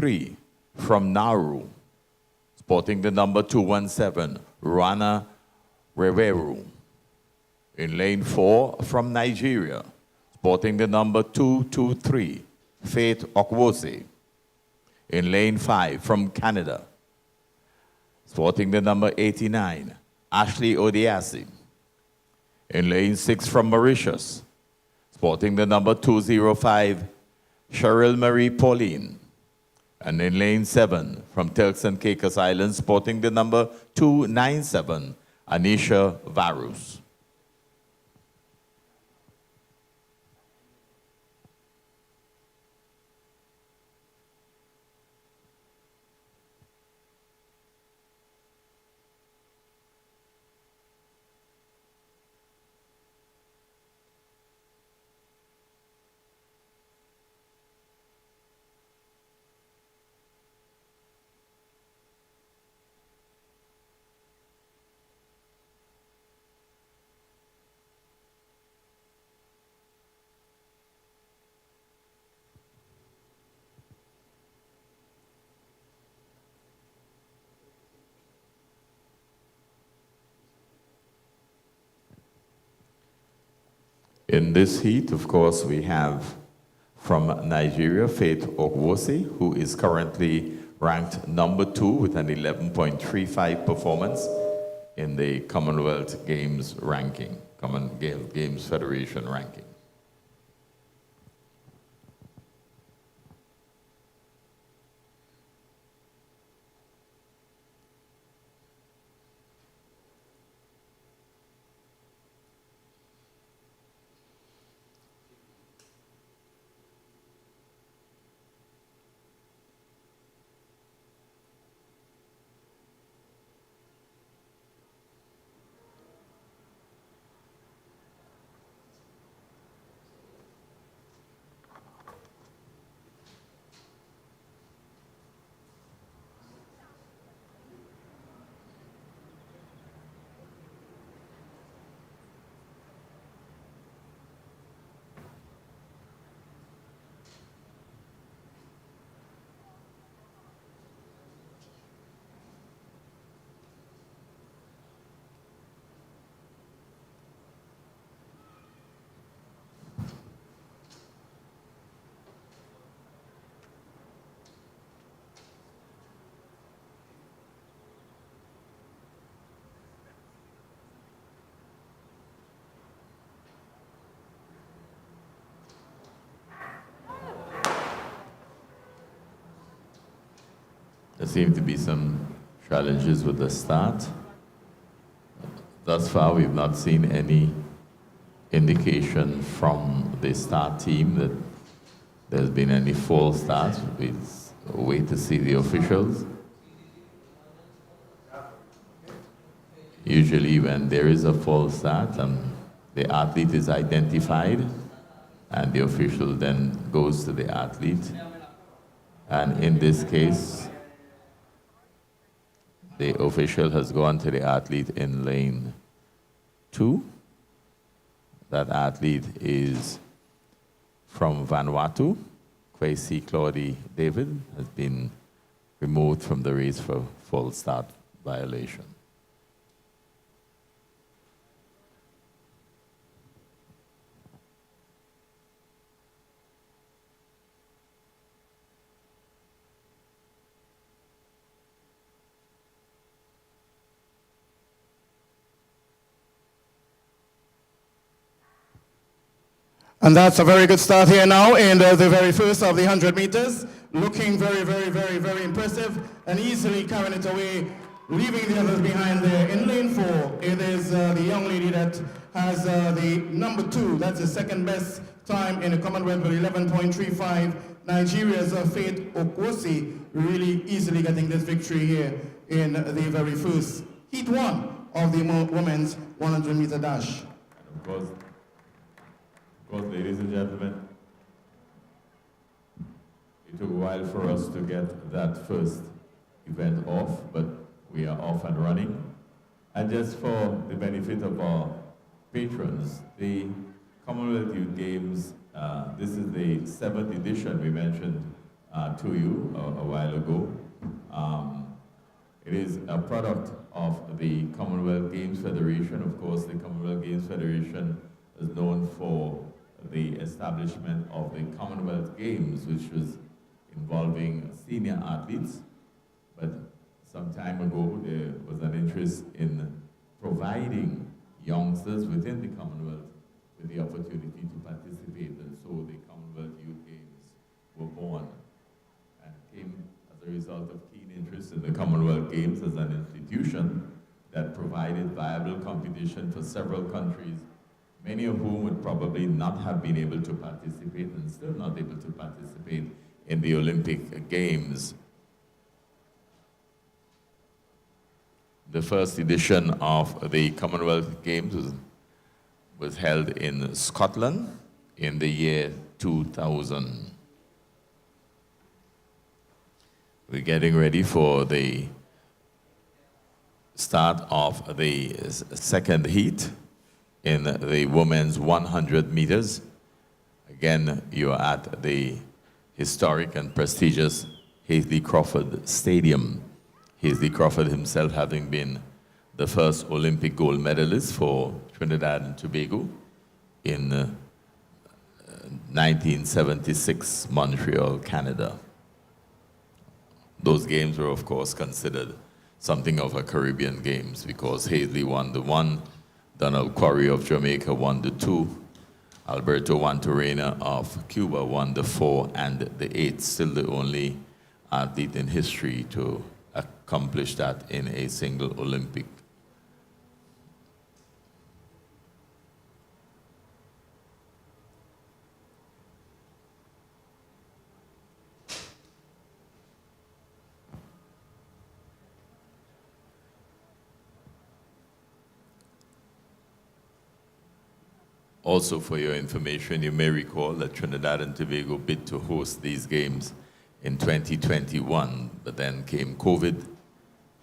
3 from Nauru, sporting the number 217, Rana Reveru. In lane 4 from Nigeria, sporting the number 223, Faith Okwose. In lane 5 from Canada, sporting the number 89, Ashley Odiasi. In lane 6 from Mauritius, sporting the number 205, Cheryl Marie Pauline. And in lane 7 from Turks and Caicos Islands, sporting the number 297, Anisha Varus. In this heat, of course, we have from Nigeria, Faith Okwose, who is currently ranked number 2 with an 11.35 performance in the Commonwealth Games ranking, Commonwealth Games Federation ranking. There seem to be some challenges with the start. Thus far, we've not seen any indication from the start team that there's been any false start. We wait to see the officials. Usually when there is a false start, the athlete is identified and the official then goes to the athlete. And in this case, the official has gone to the athlete in lane 2. That athlete is from Vanuatu. Kwesi Claudie David has been removed from the race for false start violation. And that's a very good start here now in the very first of the 100 meters. Looking very, very, very, very impressive and easily carrying it away, leaving the others behind there. In lane 4, it is the young lady that has the number 2. That's the second best time in the Commonwealth with 11.35. Nigeria's Faith Okwose really easily getting this victory here in the very first heat 1 of the women's 100-meter dash. Of course, ladies and gentlemen, it took a while for us to get that first event off, but we are off and running. And just for the benefit of our patrons, the Commonwealth Youth Games, this is the 7th edition. We mentioned to you a while ago. It is a product of the Commonwealth Games Federation. Of course, the Commonwealth Games Federation is known for the establishment of the Commonwealth Games, which was involving senior athletes. But some time ago, there was an interest in providing youngsters within the Commonwealth with the opportunity to participate. And so the Commonwealth Youth Games were born and came as a result of keen interest in the Commonwealth Games as an institution that provided viable competition for several countries, many of whom would probably not have been able to participate and still not able to participate in the Olympic Games. The first edition of the Commonwealth Games was held in Scotland in the year 2000. We're getting ready for the start of the second heat in the women's 100 meters. Again, you're at the historic and prestigious Hasely Crawford Stadium. Hasely Crawford himself having been the first Olympic gold medalist for Trinidad and Tobago in 1976, Montreal, Canada. Those games were, of course, considered something of a Caribbean games because Hasely won the 1, Donald Quarry of Jamaica won the 2, Alberto Wantorena of Cuba won the 4 and the 8, still the only athlete in history to accomplish that in a single Olympic. Also, for your information, you may recall that Trinidad and Tobago bid to host these games in 2021, but then came COVID,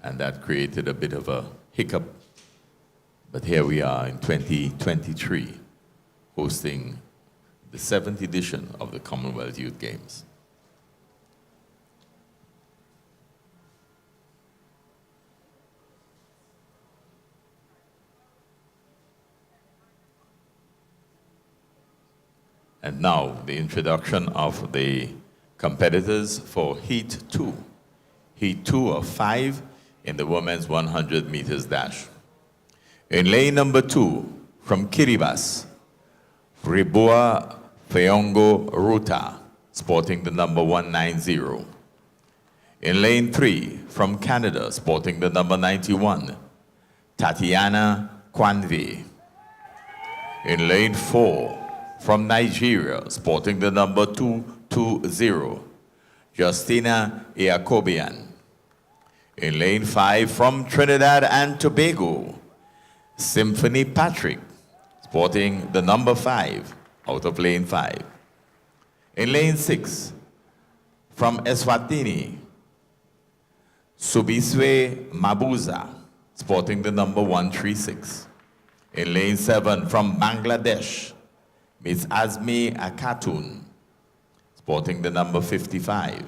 and that created a bit of a hiccup. But here we are in 2023, hosting the 7th edition of the Commonwealth Youth Games. And now, the introduction of the competitors for Heat 2. Heat 2 of 5 in the women's 100 meters dash. In lane number 2, from Kiribati, Riboa Feongo Ruta, sporting the number 190. In lane 3, from Canada, sporting the number 91, Tatiana Kwanve. In lane 4, from Nigeria, sporting the number 220, Justina Iacobian. In lane 5, from Trinidad and Tobago, Symphony Patrick, sporting the number 5 out of lane 5. In lane 6, from Eswatini, Subiswe Mabuza, sporting the number 136. In lane 7, from Bangladesh, Ms. Azmi Akatun, sporting the number 55.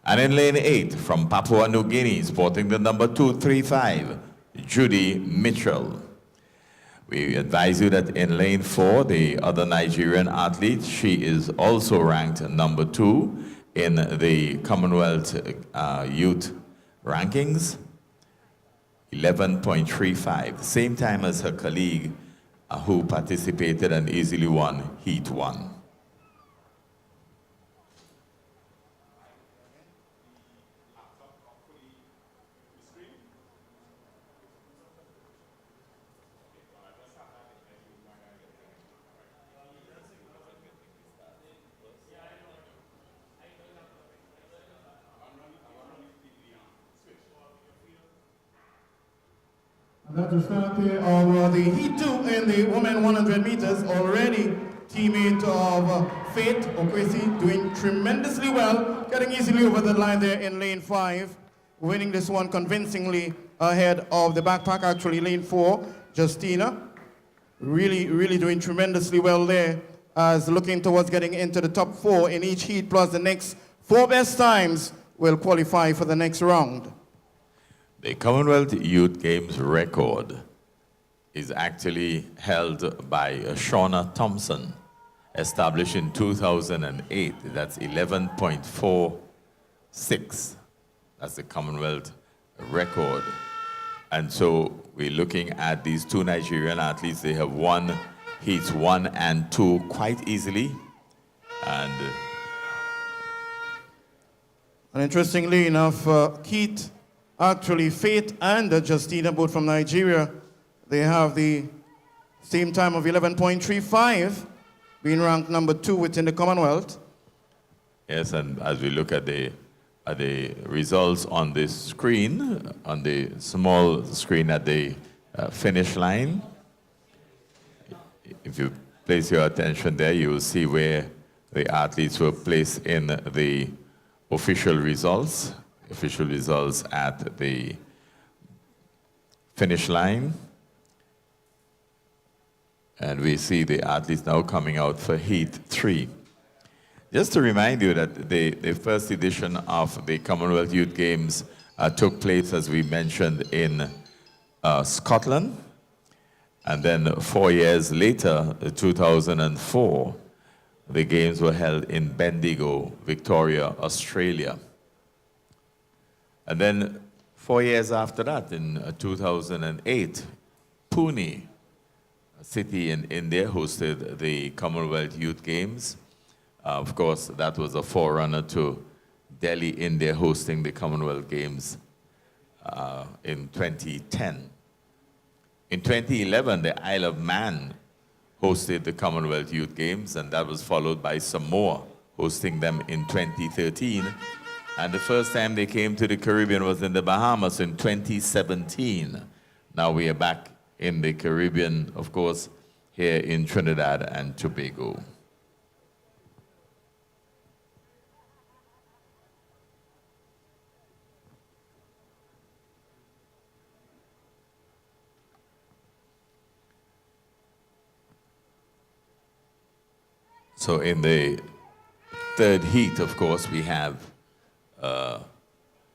And in lane 8, from Papua New Guinea, sporting the number 235, Judy Mitchell. We advise you that in lane 4, the other Nigerian athlete, she is also ranked number 2 in the Commonwealth Youth rankings, 11.35, the same time as her colleague who participated and easily won Heat 1. That's the start here of the Heat 2 in the women 100 meters. Already teammate of Faith Okwesi doing tremendously well, getting easily over the line there in lane 5, winning this one convincingly ahead of the backpack, actually lane 4, Justina. Really doing tremendously well there as looking towards getting into the top 4 in each heat plus the next 4 best times will qualify for the next round. The Commonwealth Youth Games record is actually held by Shauna Thompson, established in 2008. That's 11.46. That's the Commonwealth record. And so we're looking at these two Nigerian athletes. They have won heats 1 and 2 quite easily. And interestingly enough, Keith, actually Faith and Justina, both from Nigeria, they have the same time of 11.35, being ranked number 2 within the Commonwealth. yes, and as we look at the results on the screen, on the small screen at the finish line, if you place your attention there, you will see where the athletes were placed in the official results at the finish line. And we see the athletes now coming out for Heat 3. Just to remind you that the first edition of the Commonwealth Youth Games took place, as we mentioned, in Scotland. And then 4 years later, 2004, the games were held in Bendigo, Victoria, Australia. And then 4 years after that, in 2008, Pune, a city in India, hosted the Commonwealth Youth Games. Of course, that was a forerunner to Delhi, India, hosting the Commonwealth Games in 2010. In 2011, the Isle of Man hosted the Commonwealth Youth Games, and that was followed by Samoa hosting them in 2013. And the first time they came to the Caribbean was in the Bahamas in 2017. Now we are back in the Caribbean, of course, here in Trinidad and Tobago. So in the third heat, of course, we have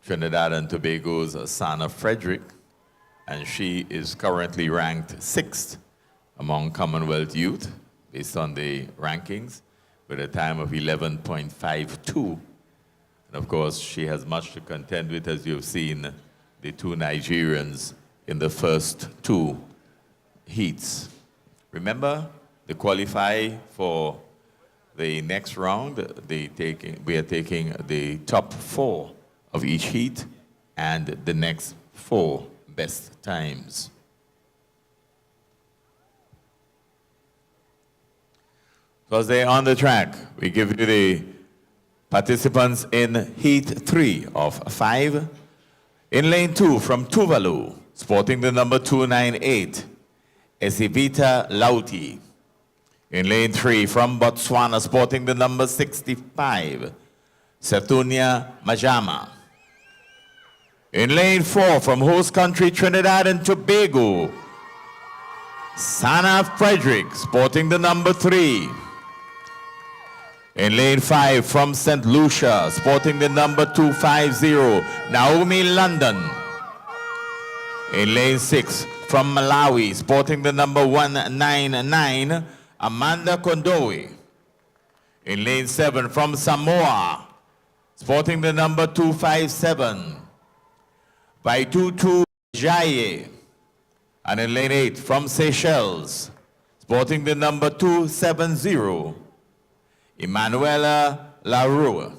Trinidad and Tobago's Sana Frederick, and she is currently ranked 6th among Commonwealth youth based on the rankings with a time of 11.52. And of course, she has much to contend with, as you've seen the two Nigerians in the first 2 heats. Remember, to qualify for the next round, we are taking the top 4 of each heat and the next 4 best times. So as they're on the track, we give you the participants in Heat 3 of 5. In lane 2 from Tuvalu, sporting the number 298, Esivita Lauti. In lane 3 from Botswana, sporting the number 65, Sethunya Majama. In lane 4 from host country Trinidad and Tobago, Sana Frederick, sporting the number 3. In lane 5 from St. Lucia, sporting the number 250, Naomi London. In lane 6 from Malawi, sporting the number 199, Amanda Kondowe. In lane 7 from Samoa, sporting the number 257, Vaitutu Jaye. And in lane 8 from Seychelles, sporting the number 270, Emanuela Larue.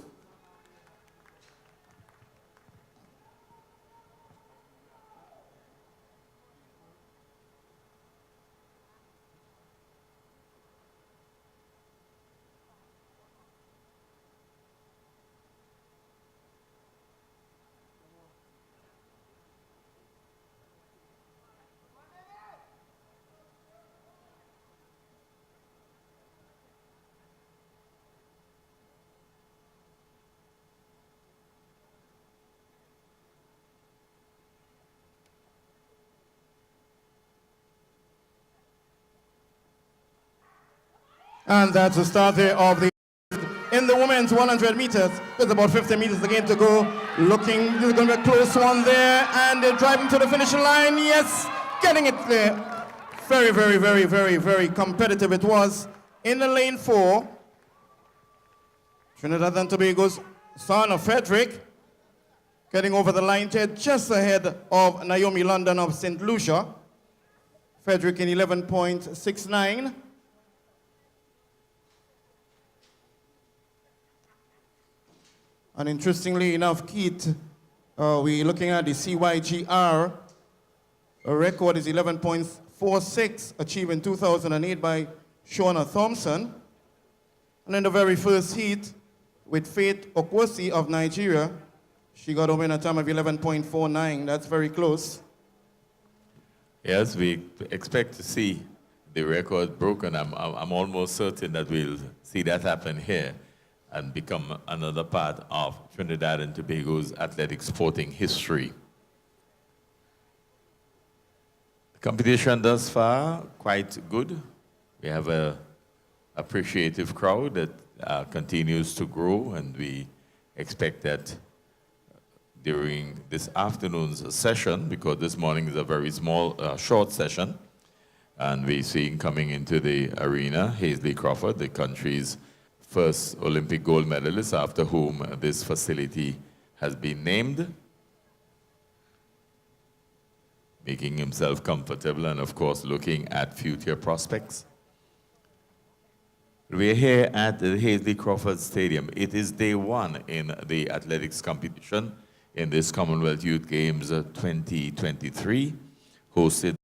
And that's the start here of the in the women's 100 meters. There's about 50 meters again to go. Looking, this is going to be a close one there, and they're driving to the finish line. Yes, getting it there. Very, very, very, very, very competitive it was. In the lane 4, Trinidad and Tobago's son of Frederick, getting over the line there just ahead of Naomi London of St. Lucia. Frederick in 11.69. And interestingly enough, Keith, we're looking at the CYGR. A record is 11.46, achieved in 2008 by Shauna Thompson. And in the very first heat, with Faith Okwosi of Nigeria, she got over in a time of 11.49. That's very close. Yes, we expect to see the record broken. I'm almost certain that we'll see that happen here and become another part of Trinidad and Tobago's athletic sporting history. The competition thus far, quite good. We have an appreciative crowd that continues to grow, and we expect that during this afternoon's session, because this morning is a very small, short session, and we're seeing coming into the arena Hasely Crawford, the country's first Olympic gold medalist, after whom this facility has been named, making himself comfortable and, of course, looking at future prospects. We're here at the Hasely Crawford Stadium. It is day 1 in the athletics competition in this Commonwealth Youth Games 2023, hosted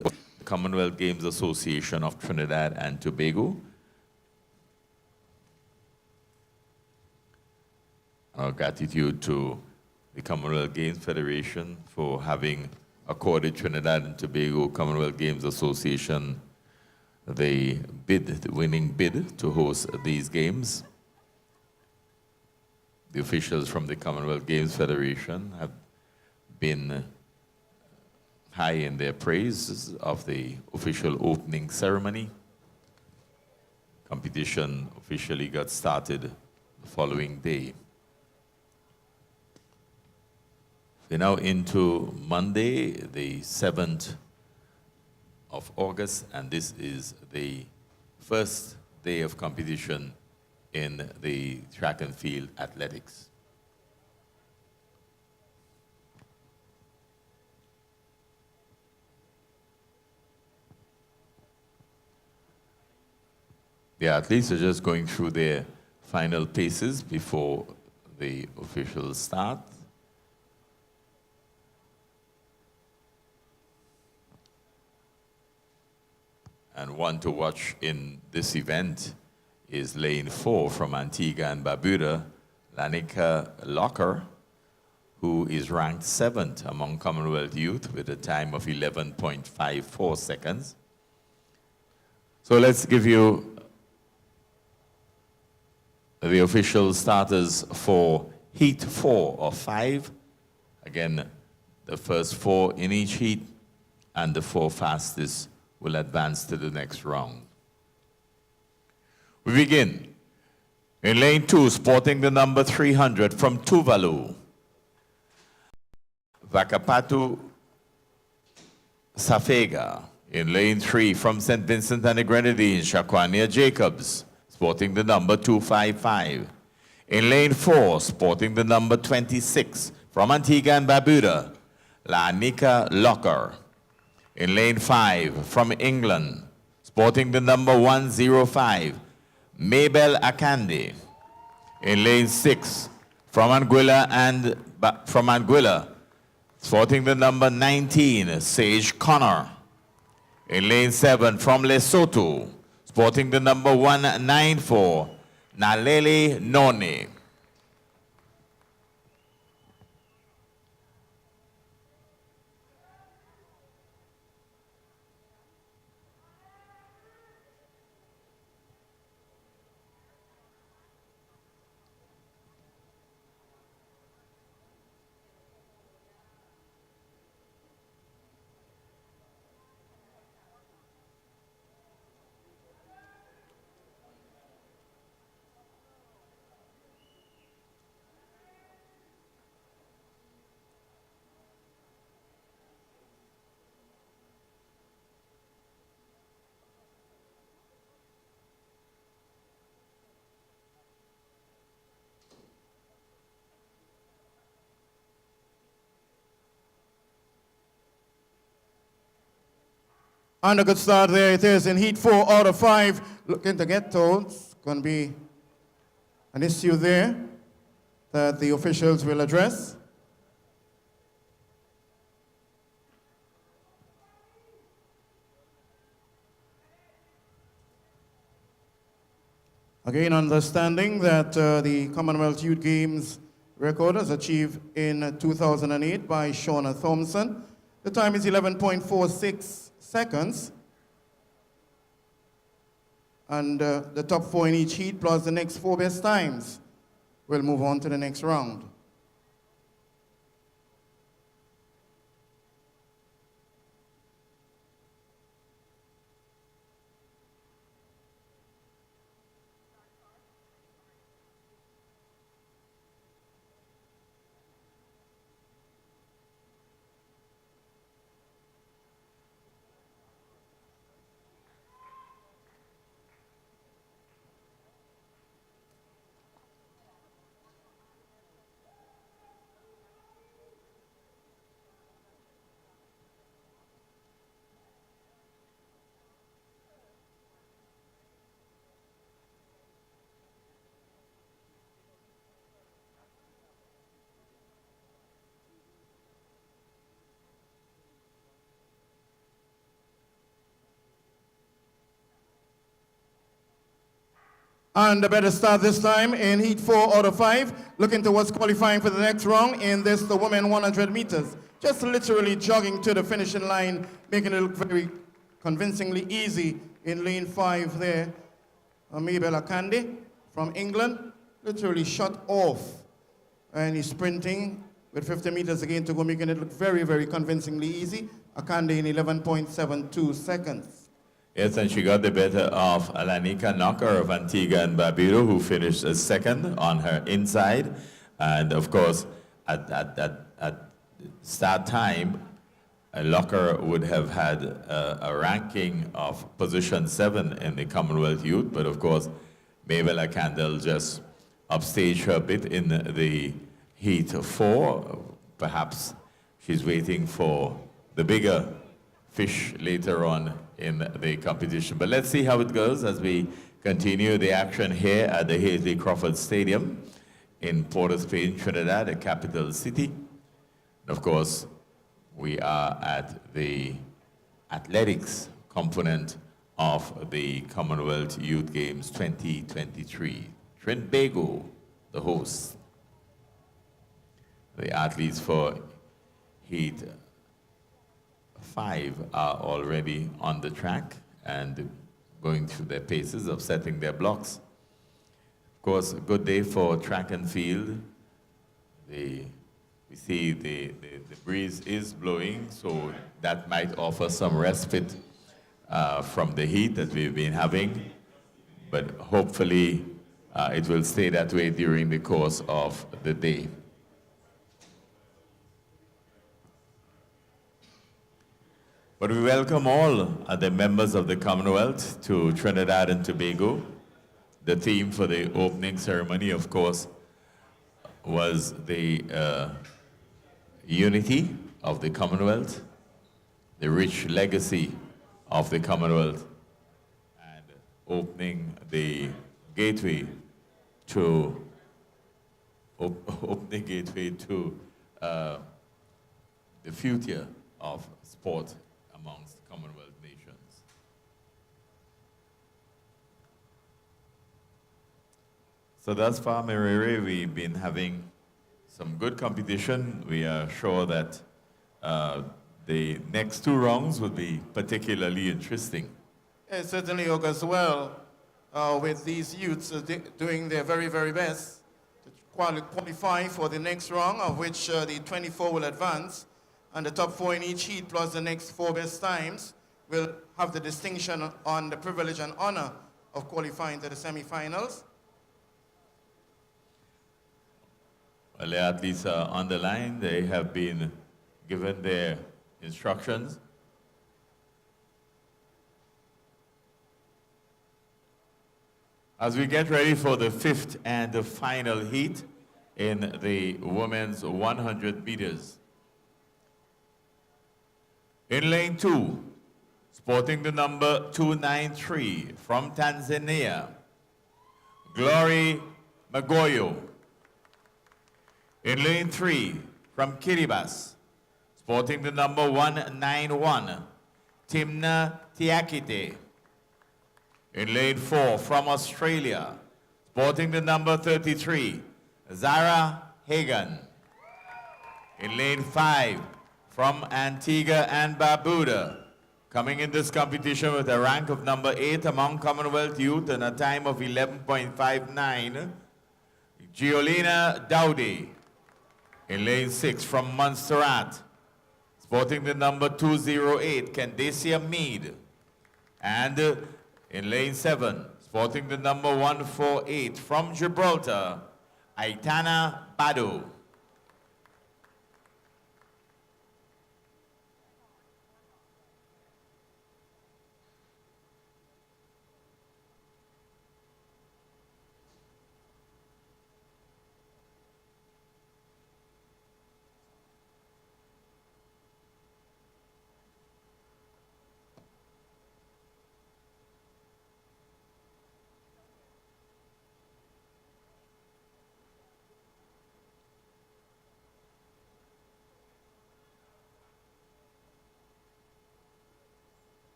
by the Commonwealth Games Association of Trinidad and Tobago. Our gratitude to the Commonwealth Games Federation for having accorded Trinidad and Tobago Commonwealth Games Association the winning bid to host these games. The officials from the Commonwealth Games Federation have been high in their praise of the official opening ceremony. Competition officially got started the following day. We're now into Monday, the 7th of August, and this is the first day of competition in the track and field athletics. The athletes are just going through their final paces before the official start. And one to watch in this event is lane 4 from Antigua and Barbuda, Lanika Locker, who is ranked 7th among Commonwealth youth with a time of 11.54 seconds. So let's give you the official starters for heat 4 or 5. Again, the first 4 in each heat, and the 4 fastest will advance to the next round. We begin in lane 2, sporting the number 300 from Tuvalu, Vakapatu Safega. In lane 3, from St. Vincent and the Grenadines, Shaquania Jacobs, sporting the number 255. In lane 4, sporting the number 26, from Antigua and Barbuda, Lanika Locker. In lane 5, from England, sporting the number 105, Mabel Akande. In lane 6, from Anguilla, sporting the number 19, Sage Connor. In lane 7, from Lesotho, sporting the number 194, Nalele Noni. And a good start there it is in heat 4 out of 5. Looking to get told. It's going to be an issue there that the officials will address. Again, understanding that the Commonwealth Youth Games record was achieved in 2008 by Shauna Thompson. The time is 11.46 seconds. And the top 4 in each heat plus the next 4 best times will move on to the next round. And a better start this time in heat 4 out of 5. Looking towards qualifying for the next round in this, the women 100 meters. Just literally jogging to the finishing line, making it look very convincingly easy in lane 5 there. Mabel Akande from England, literally shut off. And he's sprinting with 50 meters again to go, making it look very, very convincingly easy. Akande in 11.72 seconds. Yes, and she got the better of Alanika Knocker of Antigua and Barbuda, who finished second on her inside. And of course, at start time, Locker would have had a ranking of position 7 in the Commonwealth Youth, but of course, Mabel Akandel just upstaged her a bit in the heat 4. Perhaps she's waiting for the bigger fish later on in the competition. But let's see how it goes as we continue the action here at the Hasely Crawford Stadium in Port of Spain, Trinidad, the capital city. And of course, we are at the athletics component of the Commonwealth Youth Games 2023. Trinbago, the host. The athletes for heat 5 are already on the track and going through their paces of setting their blocks. Of course, a good day for track and field. We see the breeze is blowing, so that might offer some respite from the heat that we've been having, but hopefully it will stay that way during the course of the day. But we welcome all the members of the Commonwealth to Trinidad and Tobago. The theme for the opening ceremony, of course, was the unity of the Commonwealth, the rich legacy of the Commonwealth, and opening the gateway to the future of sport amongst Commonwealth nations. So thus far, Merere, we've been having some good competition. We are sure that the next 2 rounds will be particularly interesting. It certainly augurs well with these youths doing their very, very best to qualify for the next round, of which the 24 will advance. And the top 4 in each heat, plus the next 4 best times, will have the distinction on the privilege and honor of qualifying to the semifinals. Well, the athletes are on the line. They have been given their instructions. As we get ready for the 5th and the final heat in the women's 100 meters. In lane 2, sporting the number 293 from Tanzania, Glory Magoyo. In lane 3 from Kiribati, sporting the number 191, Timna Tiakite. In lane 4 from Australia, sporting the number 33, Zara Hagan. In lane 5 from Antigua and Barbuda, coming in this competition with a rank of number 8 among Commonwealth youth and a time of 11.59, Giolina Dowdy. In lane 6 from Montserrat, sporting the number 208, Candacia Mead. And in lane 7, sporting the number 148 from Gibraltar, Aitana Badu.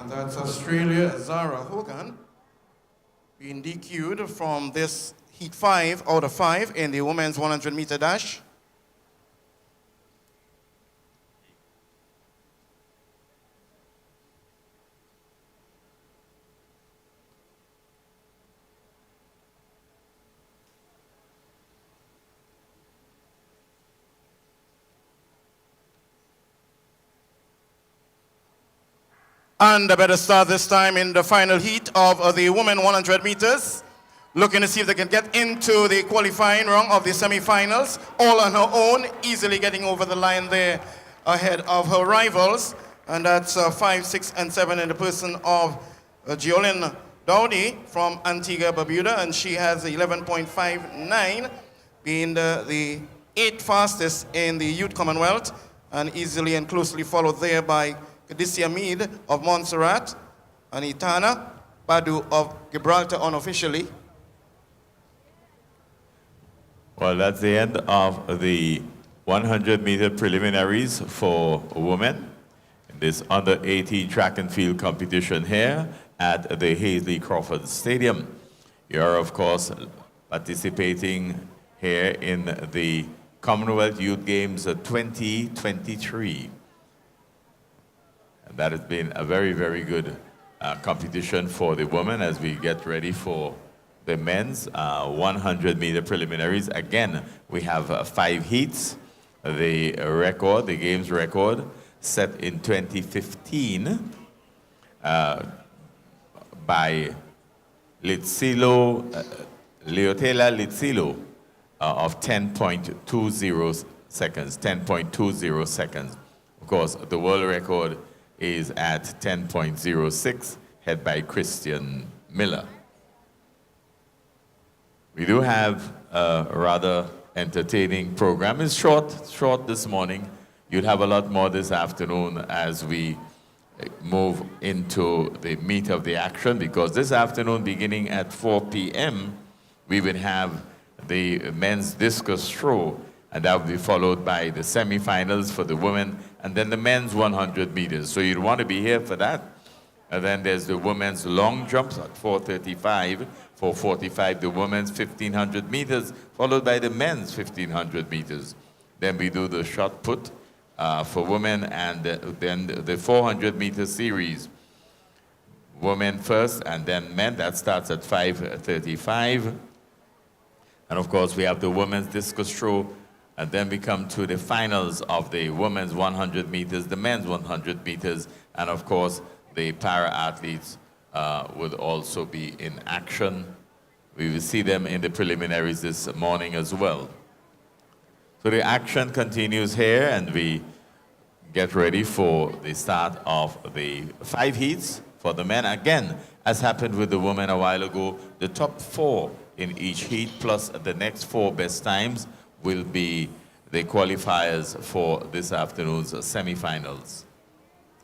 And that's Australia, Zara Hogan, being DQ'd from this heat 5 out of 5 in the women's 100-meter dash. And a better start this time in the final heat of the women 100 meters. Looking to see if they can get into the qualifying round of the semifinals, all on her own, easily getting over the line there ahead of her rivals. And that's 5, 6, and 7 in the person of Giolin Dowdy from Antigua Barbuda, and she has 11.59, being the 8th fastest in the Youth Commonwealth, and easily and closely followed there by Candacia Mead of Montserrat, and Itana Badu of Gibraltar unofficially. Well, that's the end of the 100-meter preliminaries for women in this under-18 track and field competition here at the Hasely Crawford Stadium. You're, of course, participating here in the Commonwealth Youth Games 2023. And that has been a very, very good competition for the women as we get ready for the men's 100-meter preliminaries. Again, we have 5 heats. The record, the games record, set in 2015 by Leotela Litzilo of 10.20 seconds, 10.20 seconds. Of course, the world record is at 10.06, head by Christian Miller. We do have a rather entertaining program. It's short this morning. You'll have a lot more this afternoon as we move into the meat of the action, because this afternoon, beginning at 4 p.m., we will have the men's discus throw, and that will be followed by the semifinals for the women, and then the men's 100 meters. So you'd want to be here for that. And then there's the women's long jumps at 4:35, 4:45 the women's 1,500 meters, followed by the men's 1,500 meters. Then we do the shot put for women, and then the 400-meter series women first and then men. That starts at 5:35. And of course, we have the women's discus throw, and then we come to the finals of the women's 100 meters, the men's 100 meters, and of course, the para-athletes would also be in action. We will see them in the preliminaries this morning as well. So the action continues here, and we get ready for the start of the 5 heats for the men. Again, as happened with the women a while ago, the top 4 in each heat plus the next 4 best times will be the qualifiers for this afternoon's semifinals.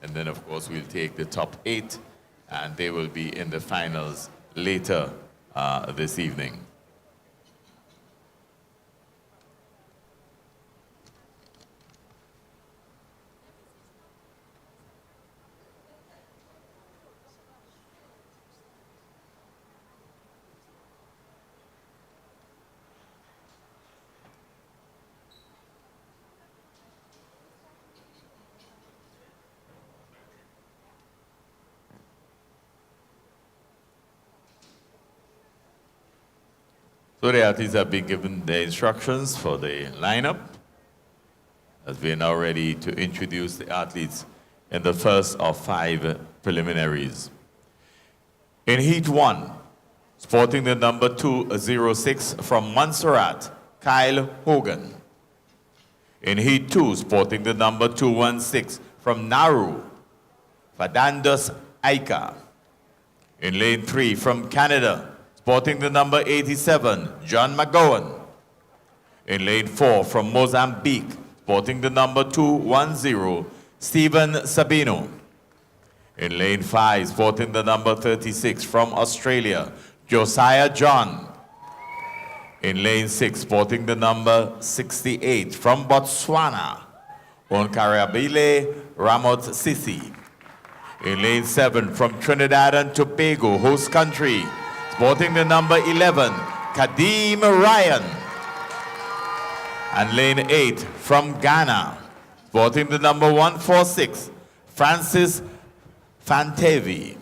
And then, of course, we'll take the top 8, and they will be in the finals later this evening. So the athletes have been given the instructions for the lineup, as we are now ready to introduce the athletes in the first of 5 preliminaries. In Heat 1, sporting the number 206 from Montserrat, Kyle Hogan. In Heat 2, sporting the number 216 from Nauru, Fernandus Aika. In Lane 3, from Canada, sporting the number 87, John McGowan. In Lane 4, from Mozambique, sporting the number 210, Stephen Sabino. In Lane 5, sporting the number 36, from Australia, Josiah John. In Lane 6, sporting the number 68, from Botswana, Onkarabile Ramot Sisi. In Lane 7, from Trinidad and Tobago, host country, sporting the number 11, Kadeem Ryan. And lane 8 from Ghana, sporting the number 146, Francis Fantevi.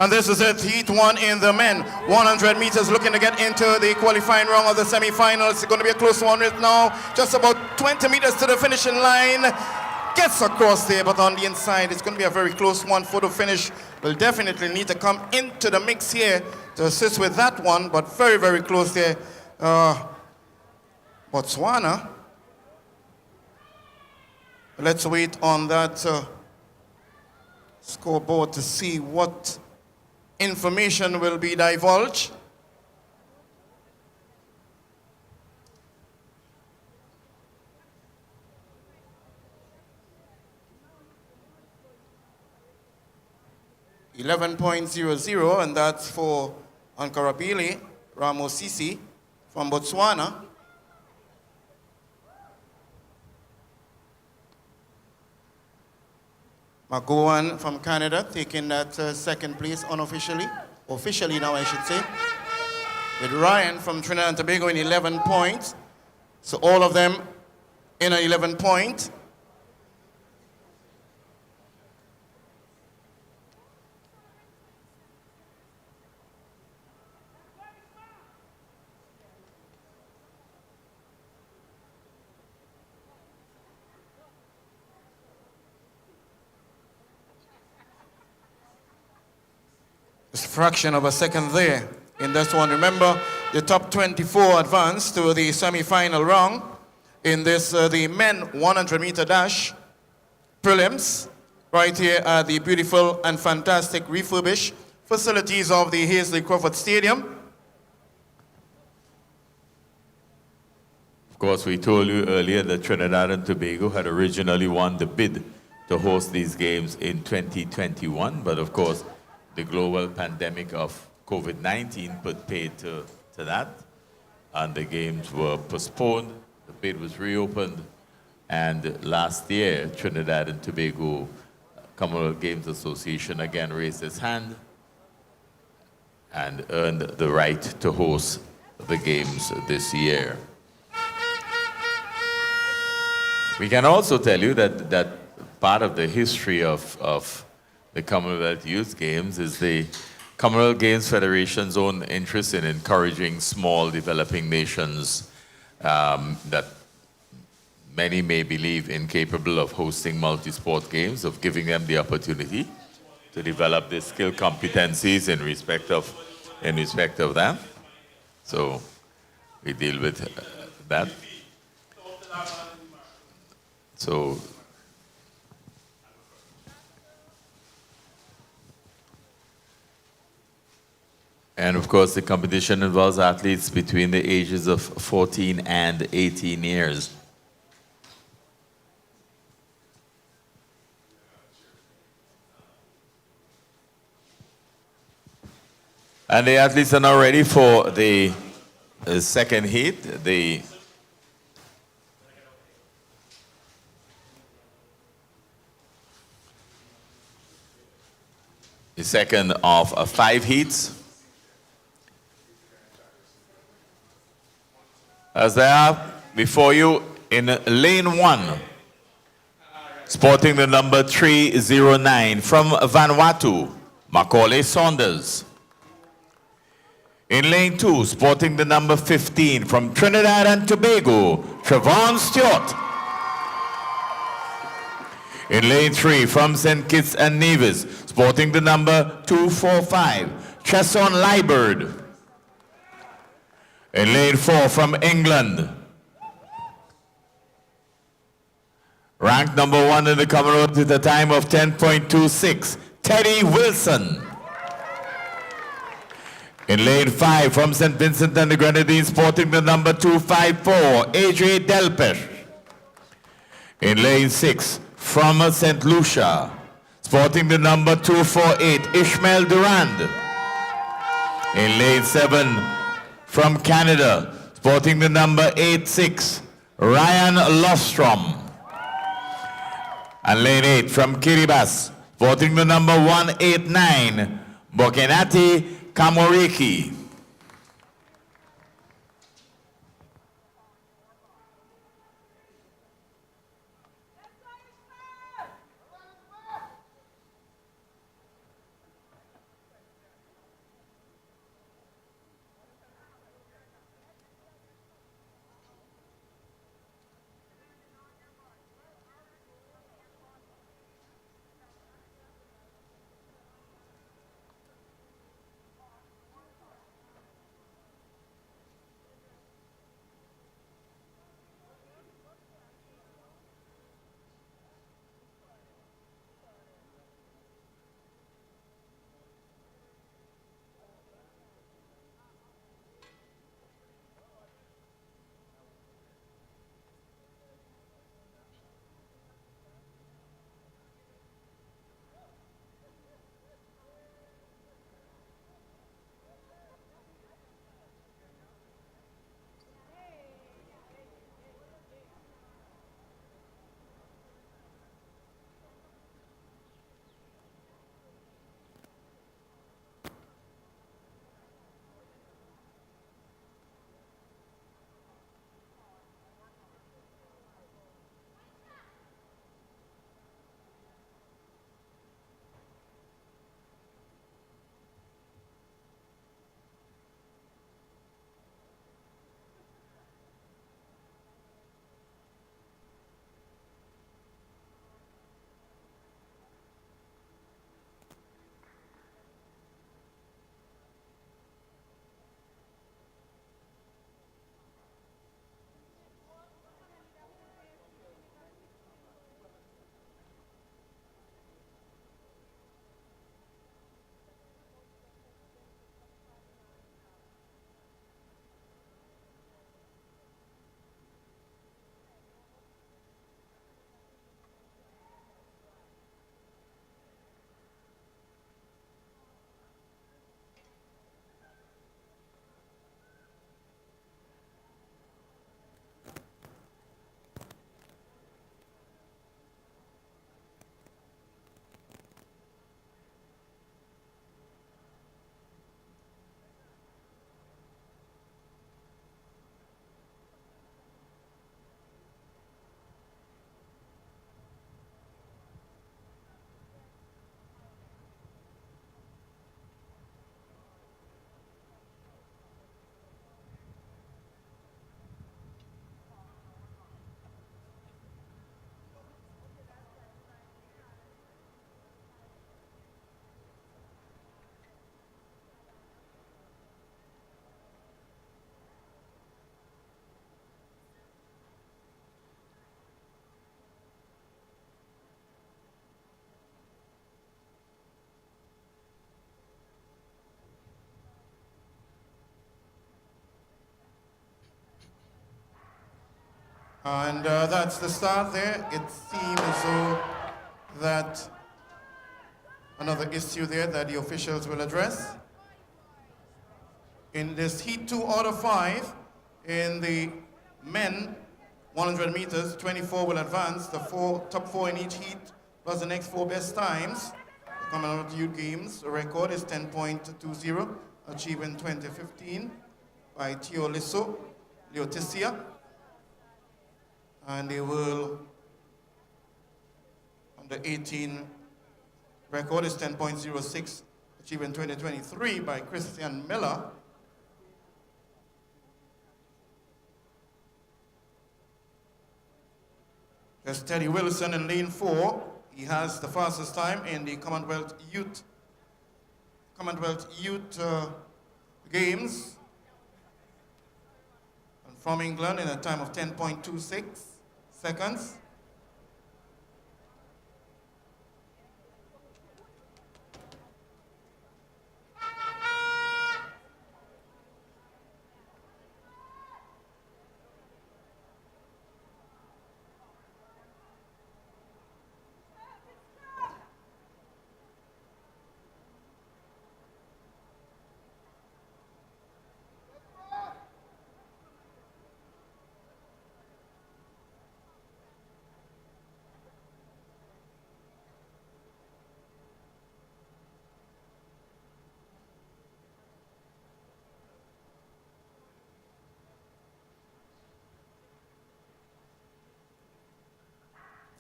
And this is it, Heat 1 in the men. 100 meters looking to get into the qualifying round of the semifinals. It's going to be a close one right now. Just about 20 meters to the finishing line. Gets across there, but on the inside, it's going to be a very close one for the finish. We'll definitely need to come into the mix here to assist with that one, but very, very close there. Botswana. Let's wait on that scoreboard to see what information will be divulged. .00, and that's for Ankarabile Ramosisi from Botswana. McGowan from Canada taking that second place unofficially, officially now I should say, with Ryan from Trinidad and Tobago in 11 points. So all of them in an 11 point. Just a fraction of a second there in this one. Remember, the top 24 advance to the semi-final round in this, the men 100-meter dash prelims, right here at the beautiful and fantastic refurbished facilities of the Hasely Crawford Stadium. Of course, we told you earlier that Trinidad and Tobago had originally won the bid to host these games in 2021, but of course, the global pandemic of COVID-19 put paid to that, and the games were postponed. The bid was reopened, and last year, Trinidad and Tobago Commonwealth Games Association again raised its hand and earned the right to host the games this year. We can also tell you that part of the history of the Commonwealth Youth Games is the Commonwealth Games Federation's own interest in encouraging small developing nations that many may believe incapable of hosting multi-sport games, of giving them the opportunity to develop their skill competencies in respect of that. So we deal with that. So and of course, the competition involves athletes between the ages of 14 and 18 years. And the athletes are now ready for the second heat, the second of 5 heats. As they are before you in lane 1, sporting the number 309 from Vanuatu, Macaulay Saunders. In lane 2, sporting the number 15 from Trinidad and Tobago, Trevon Stewart. In lane 3, from St. Kitts and Nevis, sporting the number 245, Chesson Liburd. In lane 4, from England, ranked number 1 in the Commonwealth with a time of 10.26, Teddy Wilson. In lane 5, from St. Vincent and the Grenadines, sporting the number 254, AJ Delpech. In lane 6, from St. Lucia, sporting the number 248, Ishmael Durand. In lane 7, from Canada, sporting the number 86, Ryan Lostrom. And lane 8, from Kiribati, sporting the number 189, Bokenati Kamoriki. And that's the start there. It seems as though that another issue there that the officials will address. In this heat 2 out of 5, in the men 100 meters, 24 will advance. The top four in each heat, plus the next 4 best times. The Commonwealth Youth Games record is 10.20, achieved in 2015 by Leoticia. And the world under 18 record is 10.06, achieved in 2023 by Christian Miller. There's Teddy Wilson in lane 4. He has the fastest time in the Commonwealth Youth Games. And from England in a time of 10.26 seconds.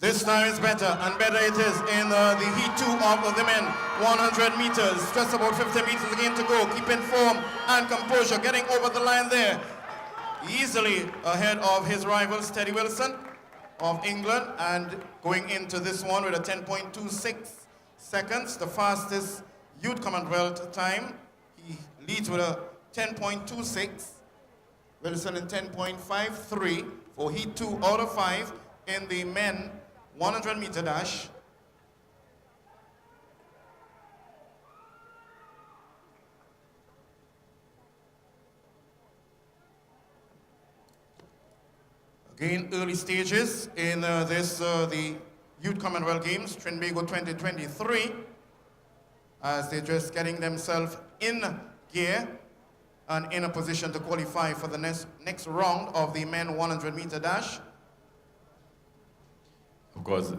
This time is better, and better it is in the heat 2 of the men. 100 meters, just about 50 meters again to go. Keeping form and composure, getting over the line there. Easily ahead of his rivals, Teddy Wilson of England, and going into this one with a 10.26 seconds, the fastest youth Commonwealth time. He leads with a 10.26. Wilson in 10.53 for heat 2 out of 5 in the men 100 meter dash. Again, early stages in the Youth Commonwealth Games, Trinbago 2023, as they're just getting themselves in gear and in a position to qualify for the next round of the men 100 meter dash. Of course,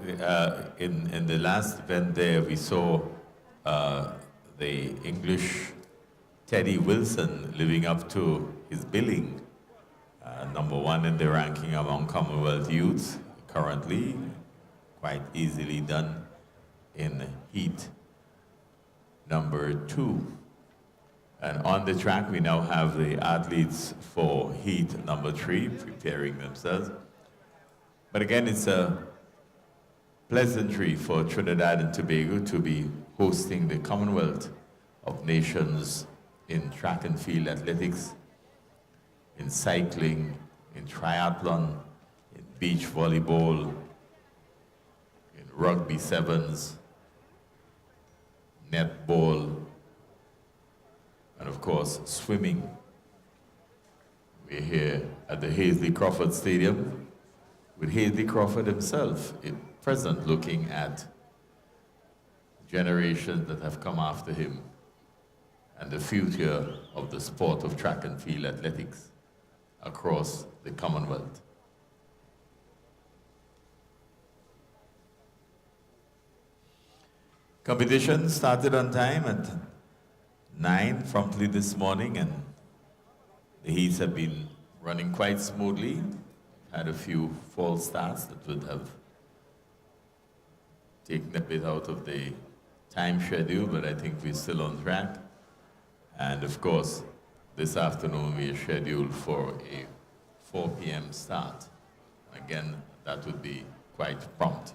in the last event there, we saw the English Teddy Wilson living up to his billing. #1 in the ranking among Commonwealth youths currently, quite easily done in heat number 2. And on the track, we now have the athletes for heat number 3 preparing themselves. But again, it's a pleasantry for Trinidad and Tobago to be hosting the Commonwealth of Nations in track and field athletics, in cycling, in triathlon, in beach volleyball, in rugby sevens, netball, and of course, swimming. We're here at the Hasely Crawford Stadium with Hasely Crawford himself present, looking at generations that have come after him and the future of the sport of track and field athletics across the Commonwealth. Competition started on time at 9 promptly this morning, and the heats have been running quite smoothly. Had a few false starts that would have taken a bit out of the time schedule, but I think we're still on track. And of course, this afternoon we are scheduled for a 4 p.m. start. Again, that would be quite prompt.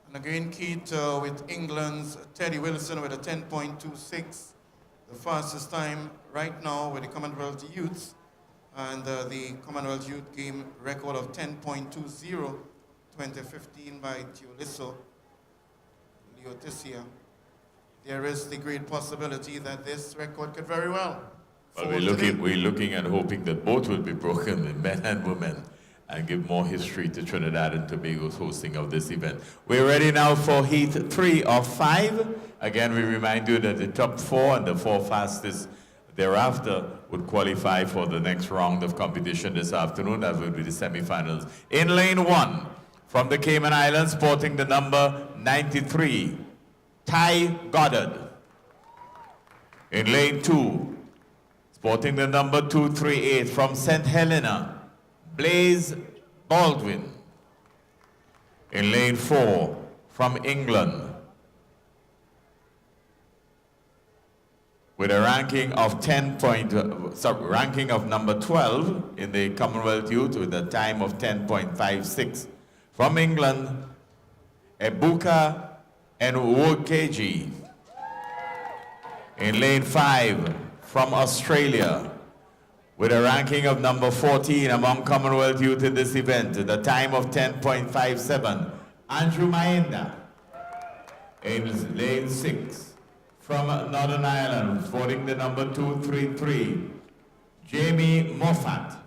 And again, Keith with England's Teddy Wilson with a 10.26, the fastest time right now with the Commonwealth Youths, and the Commonwealth Youth Game record of 10.20, 2015 by Leoticia. There is the great possibility that this record could very well Well, for we're today. looking and hoping that both will be broken in men and women and give more history to Trinidad and Tobago's hosting of this event. We're ready now for Heat 3 of 5. Again, we remind you that the top 4 and the 4 fastest thereafter would qualify for the next round of competition this afternoon. That will be the semifinals. In lane 1, from the Cayman Islands, sporting the number 93, Ty Goddard. In lane 2, sporting the number 238 from St. Helena, Blaze Baldwin. In lane 4, from England, with a ranking of ranking of number 12 in the Commonwealth Youth with a time of 10.56. From England, Ebuka Nwokeji. In lane 5, from Australia, with a ranking of number 14 among Commonwealth Youth in this event, with a time of 10.57, Andrew Maenda. In lane 6, from Northern Ireland, sporting the number 233, Jamie Moffat.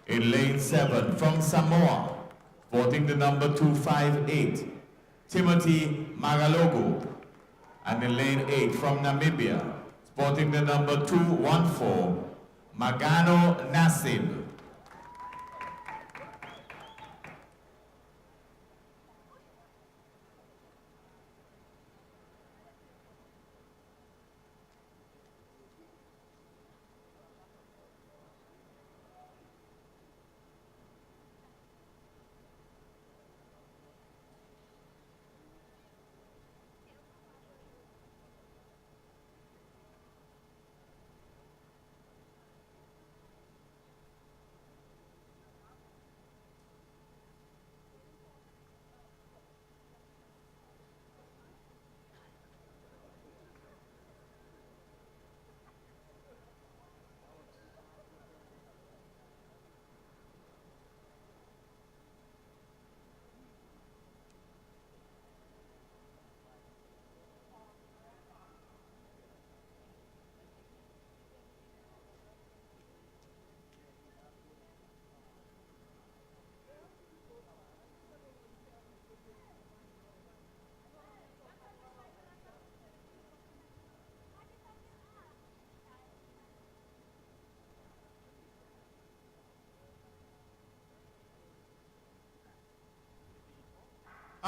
In lane 7, from Samoa, sporting the number 258, Timothy Magalogo. And in lane 8, from Namibia, sporting the number 214, Magano Nasib.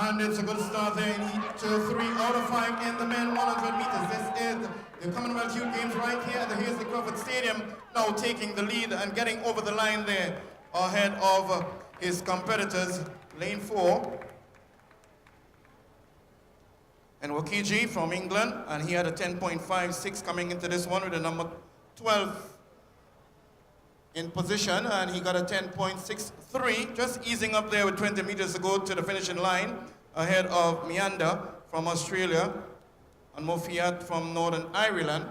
And it's a good start there in Heat 3 out of 5 in the men 100 meters. This is the Commonwealth Youth Games right here at the Hasely Crawford Stadium, now taking the lead and getting over the line there ahead of his competitors. Lane 4. And Wakiji from England, and he had a 10.56 coming into this one with a number 12 in position, and he got a 10.63, just easing up there with 20 meters to go to the finishing line, ahead of Meander from Australia and Mofiat from Northern Ireland.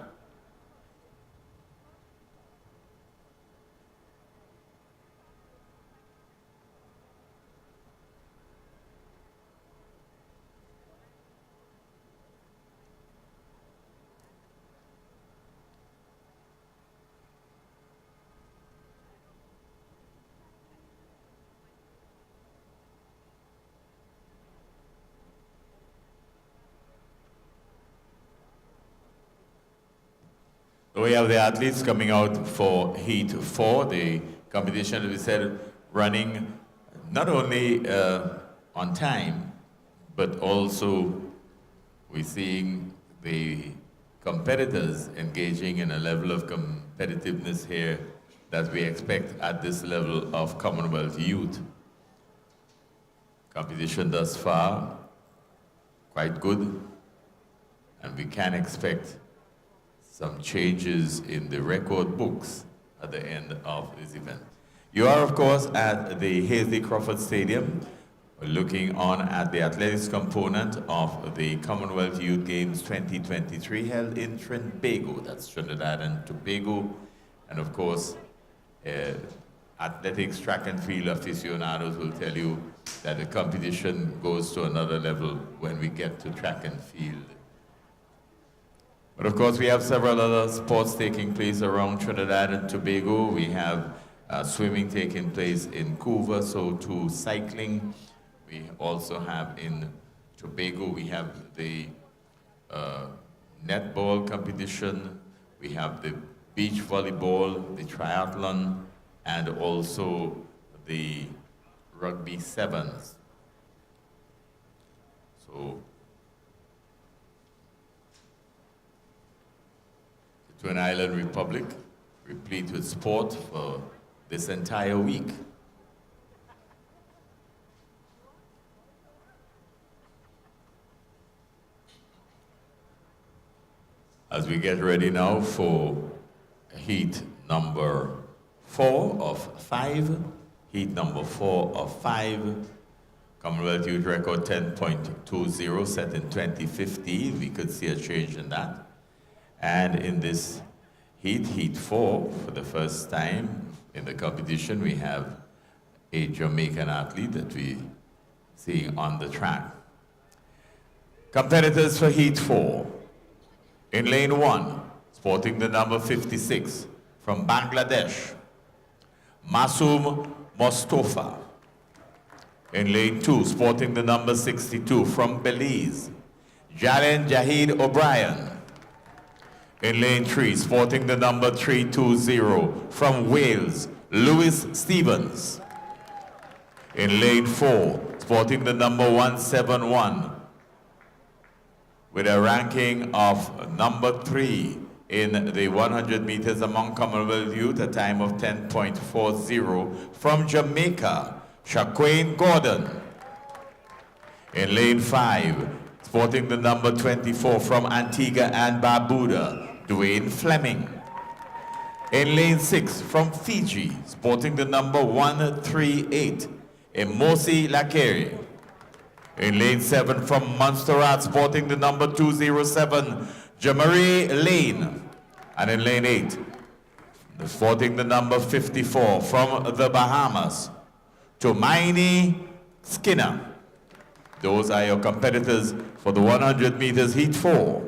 We have the athletes coming out for Heat 4, the competition, as we said, running not only on time, but also we're seeing the competitors engaging in a level of competitiveness here that we expect at this level of Commonwealth Youth. Competition thus far, quite good, and we can expect some changes in the record books at the end of this event. You are, of course, at the Hasely Crawford Stadium, looking on at the athletics component of the Commonwealth Youth Games 2023 held in Trinbago, that's Trinidad and Tobago. And of course, athletics, track and field aficionados will tell you that the competition goes to another level when we get to track and field. But of course, we have several other sports taking place around Trinidad and Tobago. We have swimming taking place in Couva, so too cycling. We also have in Tobago, we have the netball competition, we have the beach volleyball, the triathlon, and also the rugby sevens. So, the Twin Island Republic, replete with sport for this entire week. As we get ready now for heat number 4 of 5, heat number 4 of 5, Commonwealth Youth record 10.20 set in 2015. We could see a change in that. And in this heat, heat 4, for the first time in the competition, we have a Jamaican athlete that we see on the track. Competitors for heat 4. In lane 1, sporting the number 56 from Bangladesh, Masoom Mostofa. In lane 2, sporting the number 62 from Belize, Jalen Jahid O'Brien. In lane 3, sporting the number 320 from Wales, Lewis Stevens. In lane 4, sporting the number 171 with a ranking of number 3 in the 100 meters among Commonwealth youth, a time of 10.40 from Jamaica, Shaquane Gordon. In lane 5, sporting the number 24 from Antigua and Barbuda, Dwayne Fleming. In lane 6, from Fiji, sporting the number 138, Emosi Lakere. In lane 7, from Montserrat, sporting the number 207, Jamari Lane. And in lane 8, sporting the number 54 from the Bahamas, Tomaini Skinner. Those are your competitors for the 100 meters heat 4.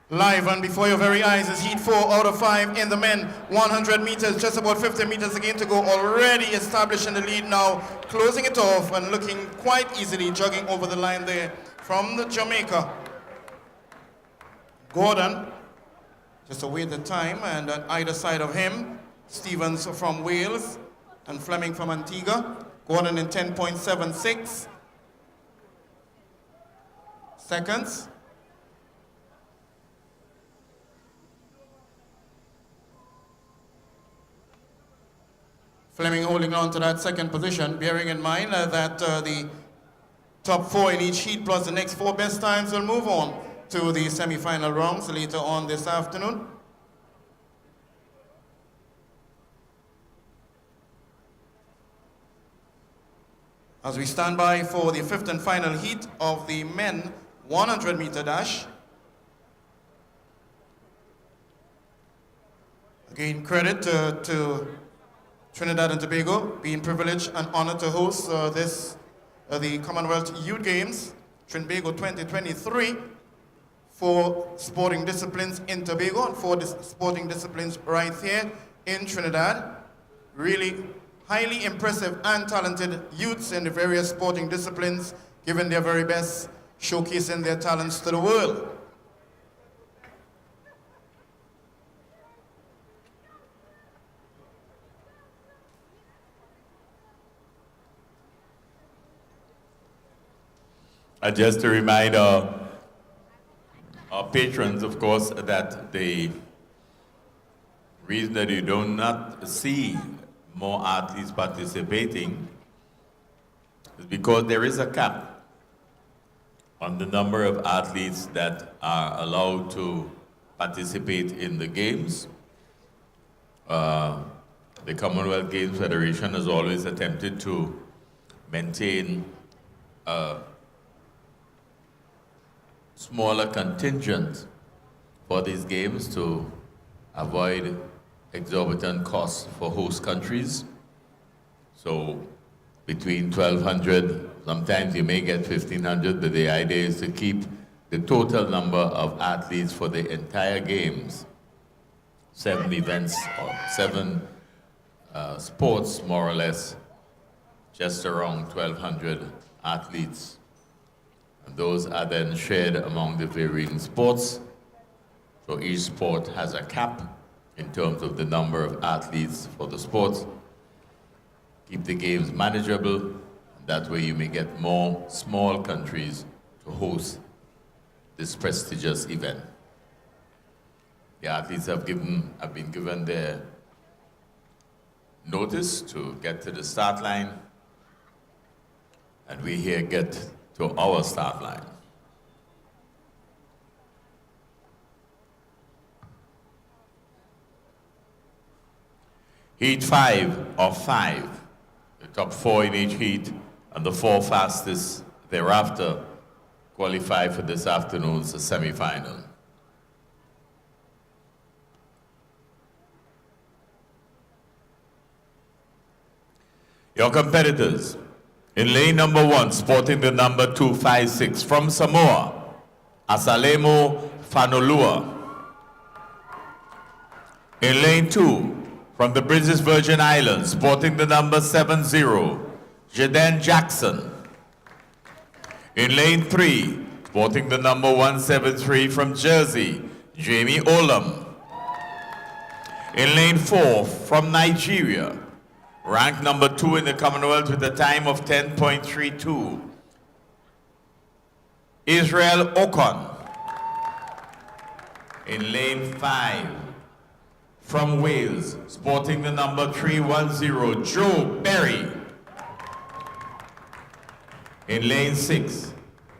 Live and before your very eyes is heat 4 out of 5 in the men 100 meters, just about 50 meters again to go, already establishing the lead now, closing it off and looking quite easily, jogging over the line there from the Jamaica. Gordon, just await the time, and on either side of him, Stevens from Wales and Fleming from Antigua. Gordon in 10.76 seconds. Fleming holding on to that second position, bearing in mind that the top 4 in each heat plus the next 4 best times will move on to the semi-final rounds later on this afternoon. As we stand by for the 5th and final heat of the men 100 meter dash. Again, credit to Trinidad and Tobago, being privileged and honored to host the Commonwealth Youth Games, Trinbago 2023, 4 sporting disciplines in Tobago and 4 sporting disciplines right here in Trinidad. Really highly impressive and talented youths in the various sporting disciplines, giving their very best, showcasing their talents to the world. And just to remind our patrons, of course, that the reason that you do not see more athletes participating is because there is a cap on the number of athletes that are allowed to participate in the games. The Commonwealth Games Federation has always attempted to maintain a smaller contingent for these games to avoid exorbitant costs for host countries. So between 1,200, sometimes you may get 1,500, but the idea is to keep the total number of athletes for the entire games, 7 events or 7 sports, more or less, just around 1,200 athletes. And those are then shared among the varying sports. So each sport has a cap in terms of the number of athletes for the sports. Keep the games manageable. That way you may get more small countries to host this prestigious event. The athletes have been given their notice to get to the start line, and we here get to our start line. Heat 5 of 5, the top 4 in each heat, and the 4 fastest thereafter qualify for this afternoon's semi-final. Your competitors, in lane number 1, sporting the number 256, from Samoa, Asalemo Fanolua. In lane 2, from the British Virgin Islands, sporting the number 70, Jaden Jackson. In lane 3, sporting the number 173 from Jersey, Jamie Olam. In lane 4, from Nigeria, ranked number 2 in the Commonwealth with a time of 10.32, Israel Okon. In lane 5, from Wales, sporting the number 310, Joe Berry. In lane 6,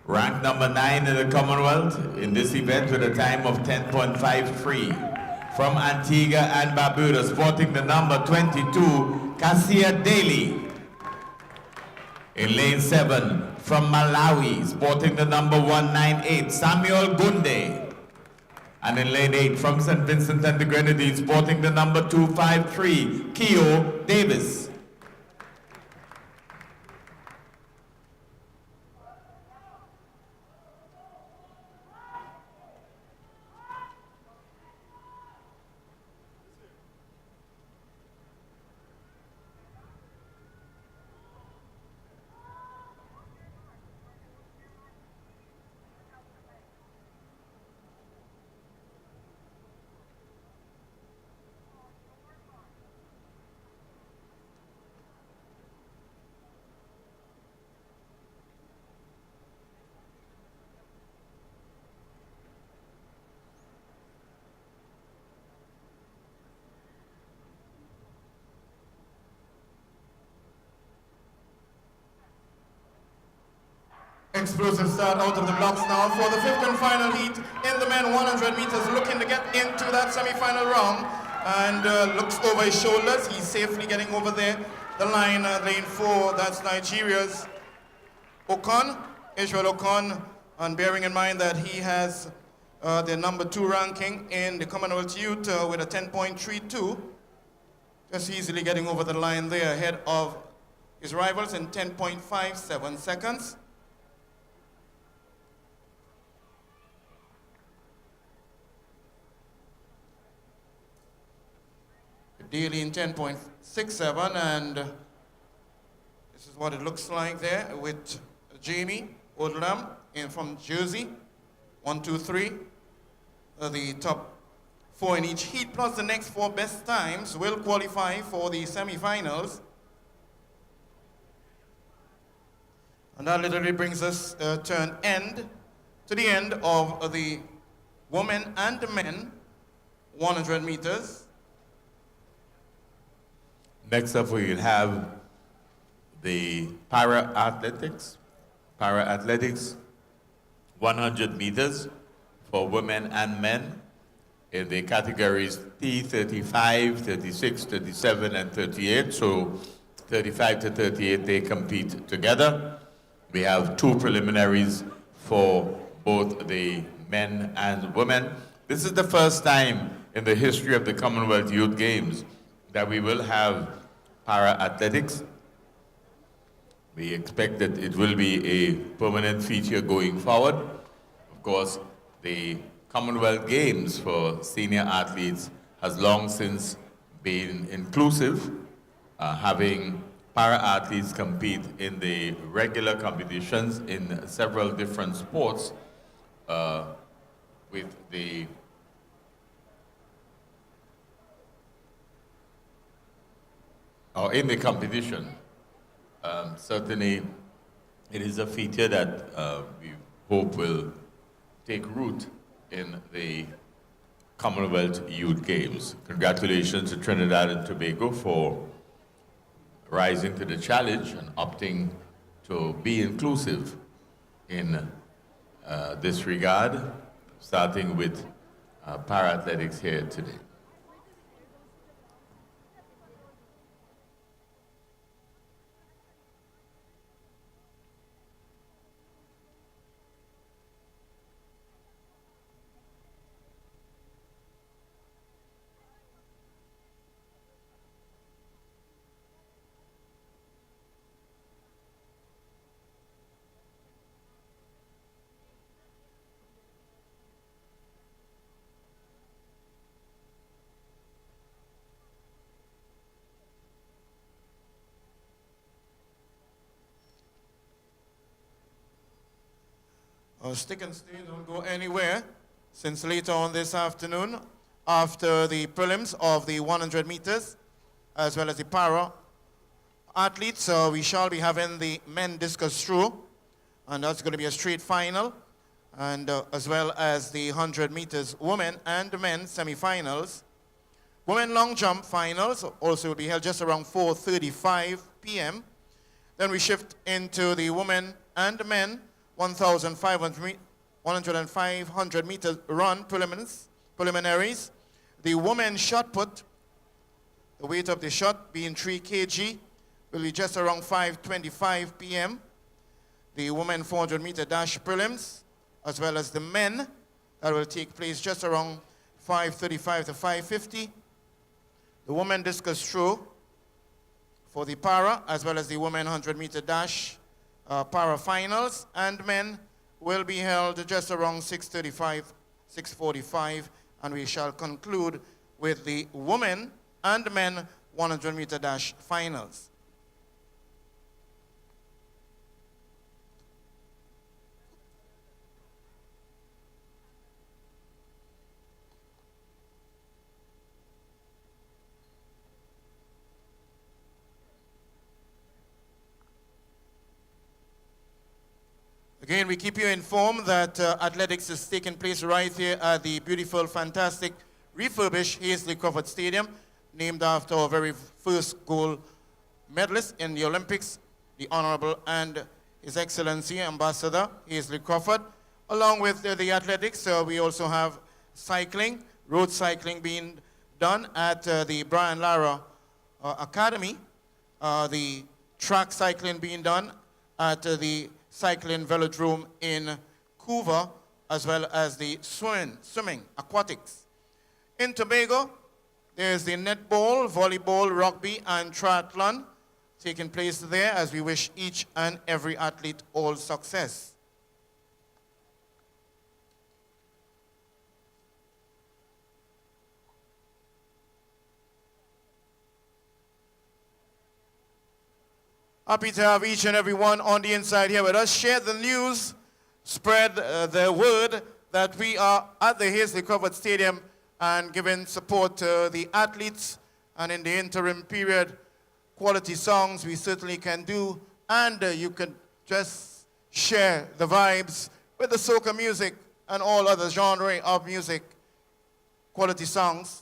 ranked number 9 in the Commonwealth in this event with a time of 10.53, from Antigua and Barbuda, sporting the number 22, Cassia Daly. In lane 7, from Malawi, sporting the number 198, Samuel Gunde. And in lane 8, from St. Vincent and the Grenadines, sporting the number 253, Keo Davis. Explosive start out of the blocks now for the 5th and final heat in the men 100 meters, looking to get into that semi-final round, and looks over his shoulders. He's safely getting over there. The line, lane 4, that's Nigeria's Okon, Israel Okon, and bearing in mind that he has the number 2 ranking in the Commonwealth Youth with a 10.32, just easily getting over the line there ahead of his rivals in 10.57 seconds. Daly in 10.67, and this is what it looks like there with Jamie Odlam in from Jersey, 1, 2, 3. The top 4 in each heat, plus the next 4 best times will qualify for the semi-finals. And that literally brings us to the end of the women and the men 100 meters. Next up, we will have the para-athletics. Para-athletics, 100 meters for women and men in the categories T, 35, 36, 37, and 38. So 35 to 38, they compete together. We have two preliminaries for both the men and women. This is the first time in the history of the Commonwealth Youth Games that we will have para-athletics. We expect that it will be a permanent feature going forward. Of course, the Commonwealth Games for senior athletes has long since been inclusive, having para-athletes compete in the regular competitions in several different sports with the or in the competition. Certainly, it is a feature that we hope will take root in the Commonwealth Youth Games. Congratulations to Trinidad and Tobago for rising to the challenge and opting to be inclusive in this regard, starting with para-athletics here today. Stick and stay, don't go anywhere, since later on this afternoon, after the prelims of the 100 meters, as well as the para athletes, we shall be having the men discus throw, and that's going to be a straight final, and as well as the 100 meters women and men semifinals. Women long jump finals also will be held just around 4:35 p.m. Then we shift into the women and men 1,500 meter run preliminaries. The women's shot put, the weight of the shot being 3 kg, will be just around 5:25 p.m. The women 400 meter dash prelims, as well as the men, that will take place just around 5:35 to 5:50. The women discus throw for the para, as well as the women 100 meter dash para finals, and men will be held just around 6:35, 6:45, and we shall conclude with the women and men 100 meter dash finals. Again, we keep you informed that athletics is taking place right here at the beautiful, fantastic, refurbished Hasely Crawford Stadium, named after our very first gold medalist in the Olympics, the Honorable and His Excellency Ambassador Hasely Crawford. Along with the athletics, we also have cycling, road cycling being done at the Brian Lara Academy, the track cycling being done at the cycling velodrome in Couva, as well as the swimming, aquatics. In Tobago, there's the netball, volleyball, rugby, and triathlon taking place there, as we wish each and every athlete all success. Happy to have each and every one on the inside here with us. Share the news, spread the word that we are at the Hasely Crawford Stadium and giving support to the athletes. And in the interim period, quality songs we certainly can do. And you can just share the vibes with the soca music and all other genre of music, quality songs.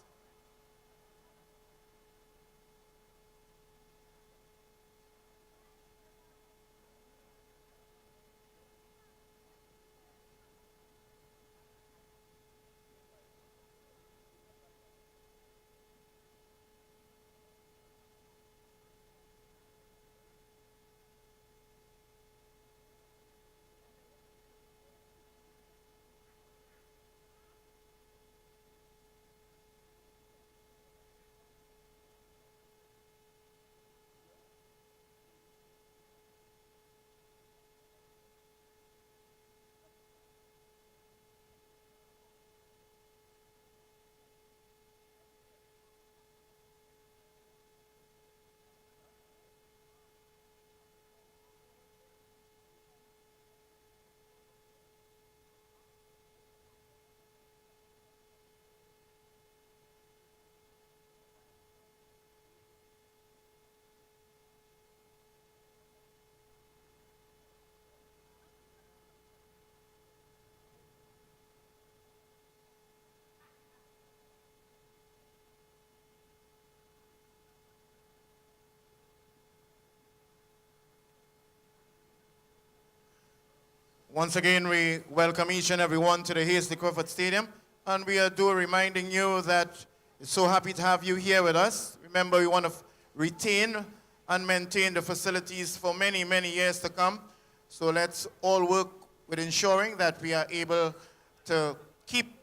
Once again, we welcome each and every one to the Hasely Crawford Stadium, and we are reminding you that we're so happy to have you here with us. Remember, we want to retain and maintain the facilities for many, many years to come. So let's all work with ensuring that we are able to keep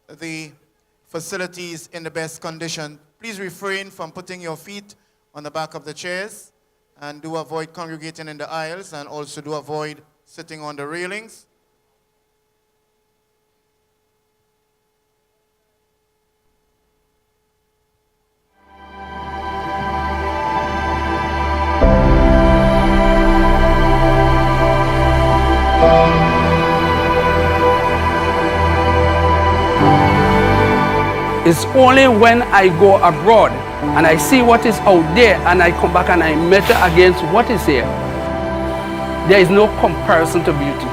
the facilities in the best condition. Please refrain from putting your feet on the back of the chairs, and do avoid congregating in the aisles, and also do avoid sitting on the railings. It's only when I go abroad and I see what is out there and I come back and I measure against what is here. There is no comparison to beauty.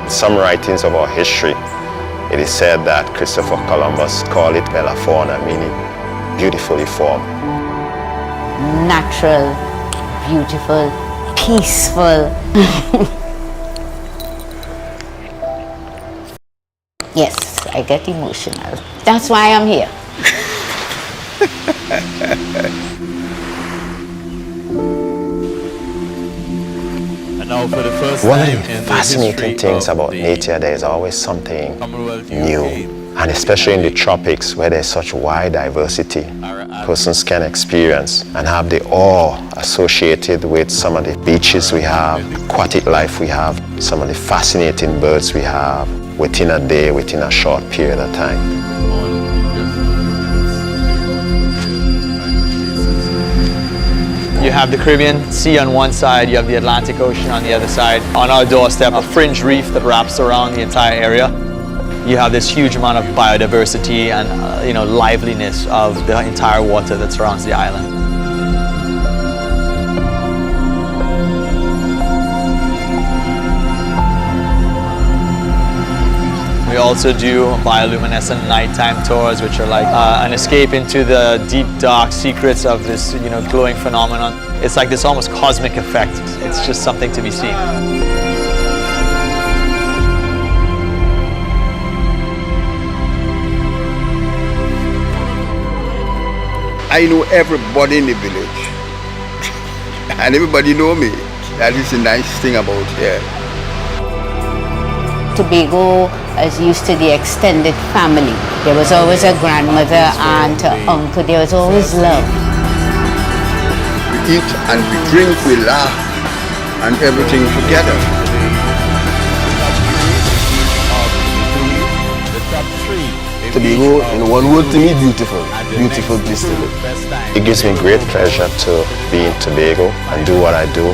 Some writings of our history, it is said that Christopher Columbus called it Bella Fauna, meaning beautifully formed. Natural, beautiful, peaceful. Yes, I get emotional. That's why I'm here. And now for the first One of time the in fascinating the history things of about the nature, there is always something Commonwealth new. UK, And especially in the tropics where there's such wide diversity, persons can experience and have the awe associated with some of the beaches we have, aquatic life we have, some of the fascinating birds we have within a day, within a short period of time. You have the Caribbean Sea on one side, you have the Atlantic Ocean on the other side. On our doorstep, a fringe reef that wraps around the entire area. You have this huge amount of biodiversity and liveliness of the entire water that surrounds the island. We also do bioluminescent nighttime tours, which are like an escape into the deep, dark secrets of this, glowing phenomenon. It's like this almost cosmic effect. It's just something to be seen. I know everybody in the village, and everybody know me. That is the nice thing about here. Tobago is used to the extended family. There was always a grandmother, aunt, uncle. There was always love. We eat and we drink, we laugh, and everything together. Tobago, in one word to me, beautiful. Beautiful place to live. It gives me great pleasure to be in Tobago and do what I do.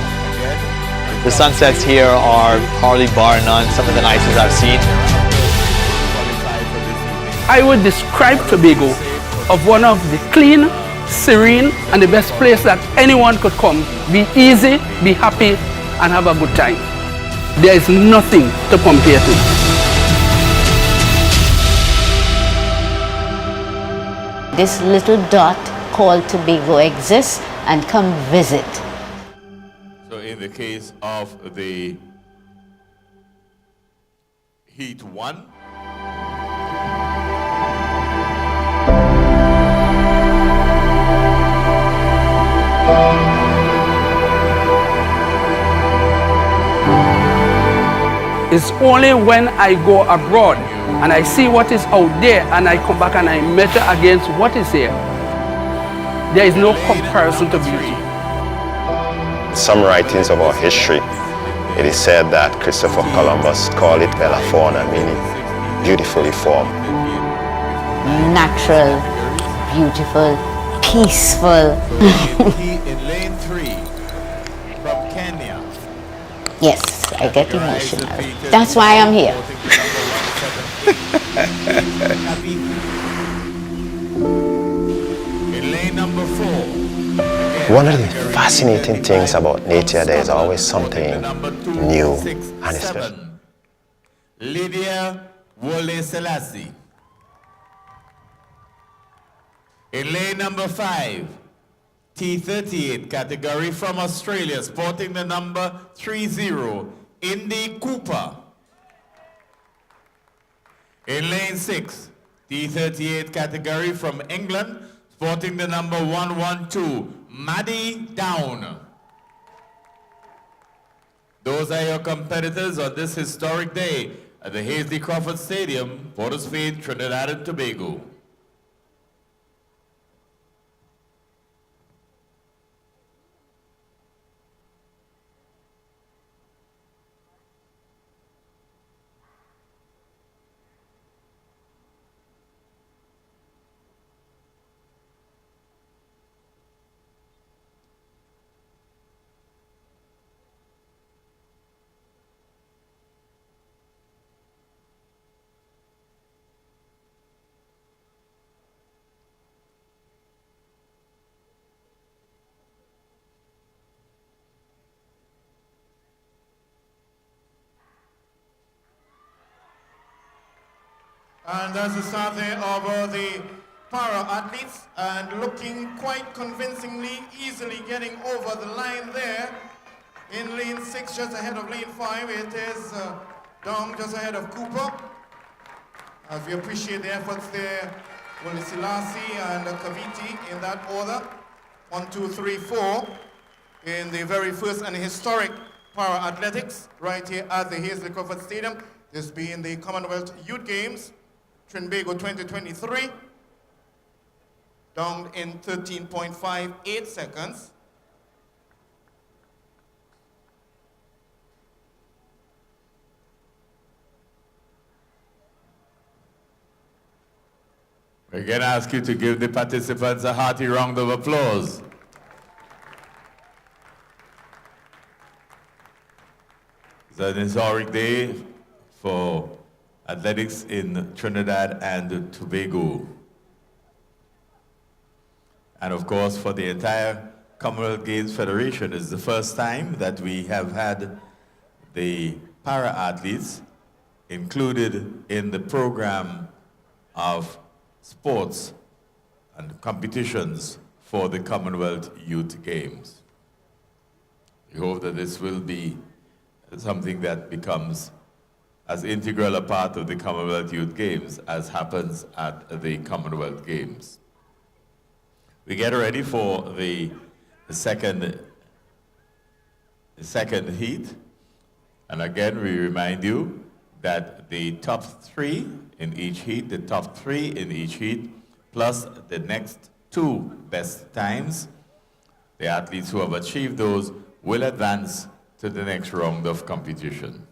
The sunsets here are hardly bar none, some of the nicest I've seen. I would describe Tobago of one of the clean, serene, and the best place that anyone could come. Be easy, be happy, and have a good time. There is nothing to compare to. This little dot called Tobago exists, and come visit. So in the case of the Heat 1, It's only when I go abroad and I see what is out there and I come back and I measure against what is here. There is no comparison to beauty. Some writings of our history, it is said that Christopher Columbus called it Bella Fauna, meaning beautifully formed. Natural, beautiful, peaceful. in lane 3 from Kenya. Yes, I get emotional. That's why I'm here. In lane number 4. One of the fascinating things about nature, there is always something new and special. Lydia Wole Selassie. In lane number 5, T38 category from Australia, sporting the number 30, Indy Cooper. In lane 6, T38 category from England, sporting the number 112, Maddie Down. Those are your competitors on this historic day at the Hasely Crawford Stadium, Port of Spain, Trinidad and Tobago. And that's the start there of the para-athletes, and looking quite convincingly, easily getting over the line there. In lane 6, just ahead of lane 5, it is Dong just ahead of Cooper. As we appreciate the efforts there, Wole Selassie and Kaviti in that order. 1, 2, 3, 4 in the very first and historic para-athletics right here at the Hasely Crawford Stadium. This being the Commonwealth Youth Games, Trinbago 2023, down in 13.58 seconds. We can ask you to give the participants a hearty round of applause. It's an historic day for athletics in Trinidad and Tobago. And of course, for the entire Commonwealth Games Federation, it's the first time that we have had the para-athletes included in the program of sports and competitions for the Commonwealth Youth Games. We hope that this will be something that becomes as integral a part of the Commonwealth Youth Games as happens at the Commonwealth Games. We get ready for the second heat. And again, we remind you that the top 3 in each heat, plus the next 2 best times, the athletes who have achieved those will advance to the next round of competition.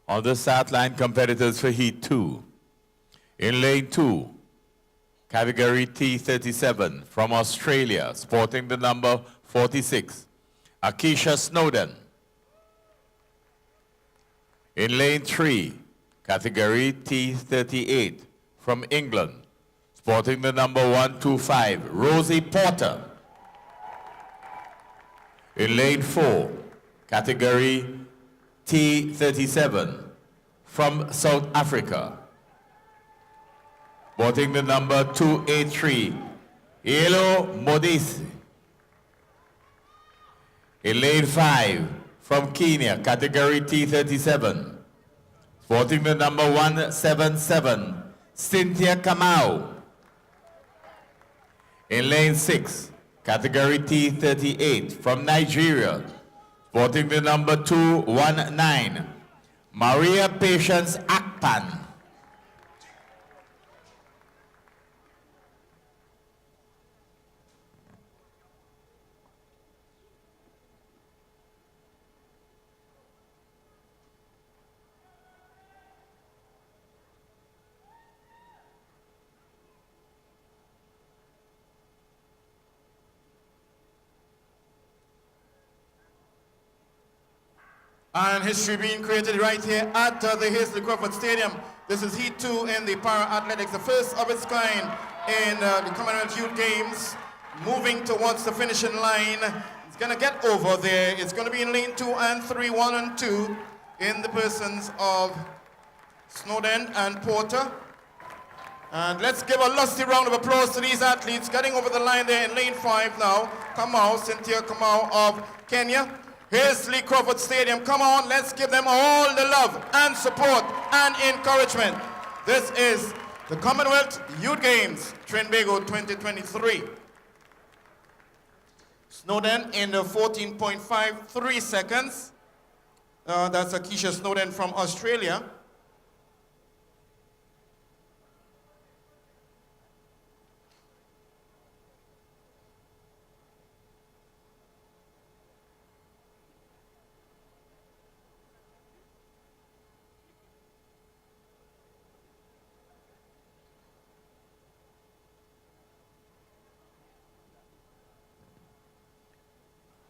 On the start line, competitors for Heat 2. In lane 2, category T37 from Australia, sporting the number 46, Akeisha Snowden. In lane 3, category T38 from England, sporting the number 125, Rosie Porter. In lane 4, category T37 from South Africa, sporting the number 283, Elo Modisi. In lane 5, from Kenya, category T37, sporting the number 177, Cynthia Kamau. In lane 6, category T38, from Nigeria, sporting the number 219, Maria Patience Akpan. And history being created right here at the Hasely Crawford Stadium. This is Heat 2 in the para-athletics, the first of its kind in the Commonwealth Youth Games. Moving towards the finishing line. It's going to get over there. It's going to be in lane 2 and 3, 1 and 2, in the persons of Snowden and Porter. And let's give a lusty round of applause to these athletes getting over the line there in lane 5 now. Kamau, Cynthia Kamau of Kenya. Hasely Crawford Stadium, come on, let's give them all the love and support and encouragement. This is the Commonwealth Youth Games, Trinbago 2023. Snowden in the 14.53 seconds. That's Akeisha Snowden from Australia.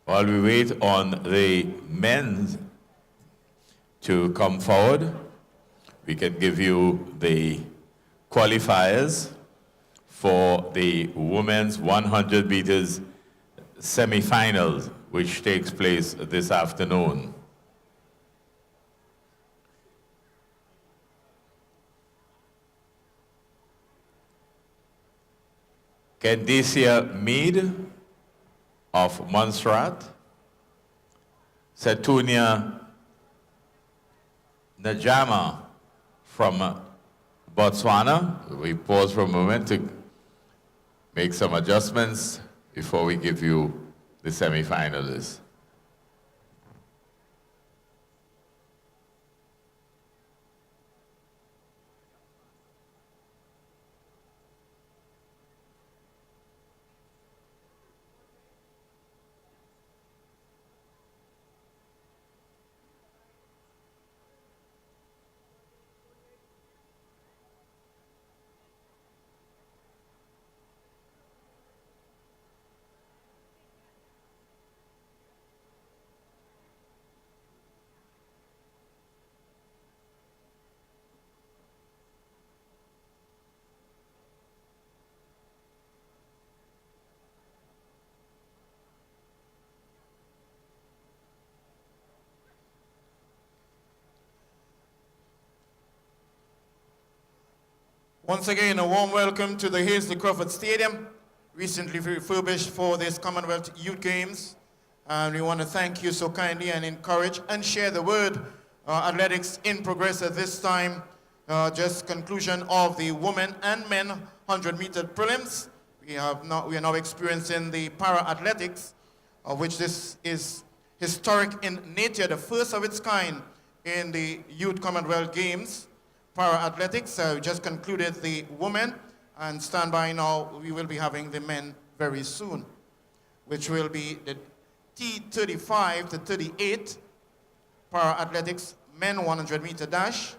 While we wait on the men to come forward, we can give you the qualifiers for the women's 100 meters semifinals, which takes place this afternoon. Candicia Mead of Montserrat, Setunia Najama from Botswana. We pause for a moment to make some adjustments before we give you the semi-finalists. Once again, a warm welcome to the Hasely Crawford Stadium, recently refurbished for this Commonwealth Youth Games. And we want to thank you so kindly and encourage and share the word. Athletics in progress at this time. Just conclusion of the women and men 100-meter prelims. We are now experiencing the para-athletics, of which this is historic in nature, the first of its kind in the Youth Commonwealth Games. Para-athletics, we just concluded the women, and stand by now, we will be having the men very soon, which will be the T35 to 38 para-athletics men 100 meter dash,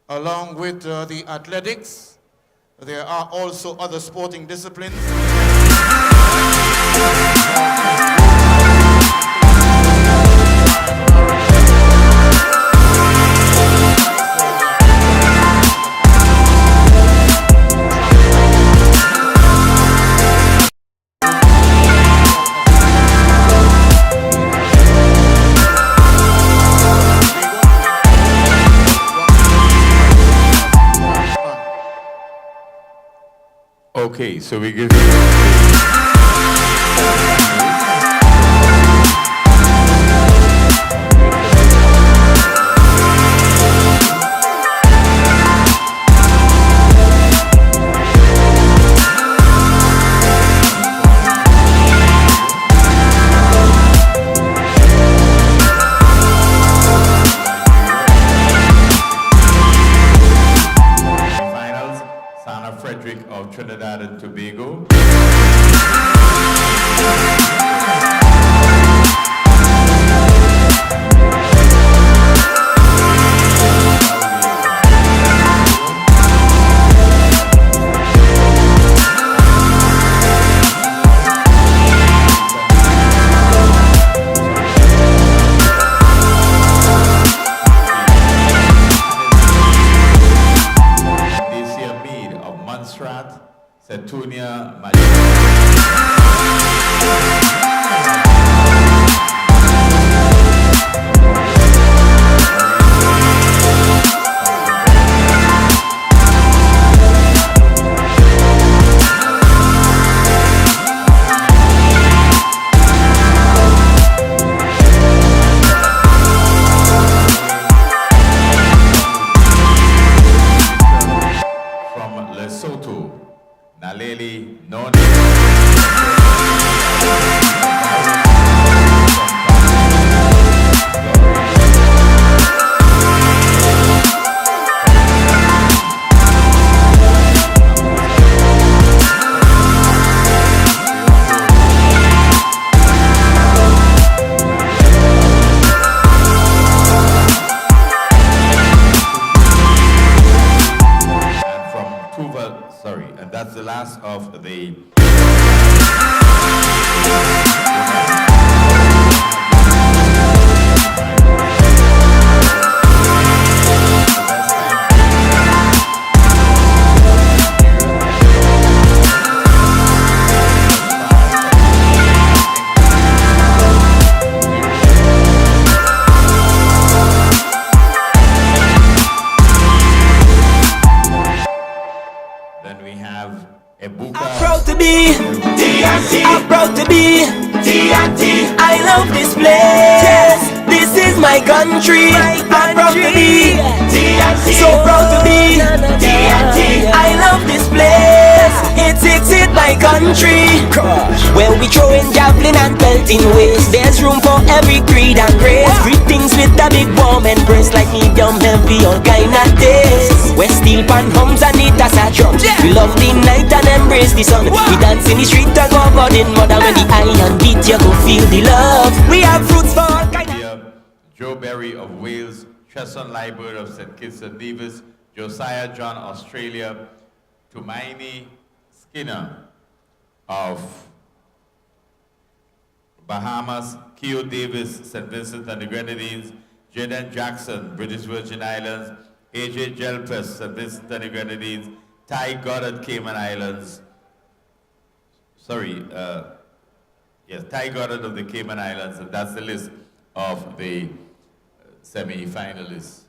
along with the athletics. There are also other sporting disciplines. Okay, so we give you finals, Sana Frederick of Trinidad and Tobago. Dacia Mead of Montserrat, Setunia, from Lesotho, Naleli, and from Tuva, sorry, and that's the last of the then we have Ebuka. Proud to be TNT. I'm proud to be TNT. I love this place. This is my country. I'm proud to be TNT. So proud to be TNT. I love this place. It's my country. Where we throwing javelin and pelting waste. There's room for every creed and race. Greetings with a big warm embrace, like medium heavy all kind of taste. Where steel pan hums and it as a drum. We love the night and embrace the sun. We dance in the street and go about in mother. When the iron beat you go feel the love. We have fruits for all kind of. Joe Berry of Wales, Chesson Liebert of St. Kitts and Nevis, Josiah John, Australia, Tumaini Skinner of Bahamas, Keo Davis, St. Vincent and the Grenadines, Jaden Jackson, British Virgin Islands, AJ Jelpes, St. Vincent and the Grenadines, Ty Goddard, Cayman Islands, Ty Goddard of the Cayman Islands, and that's the list of the semi-finalists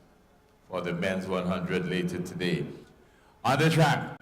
for the men's 100 later today. On the track,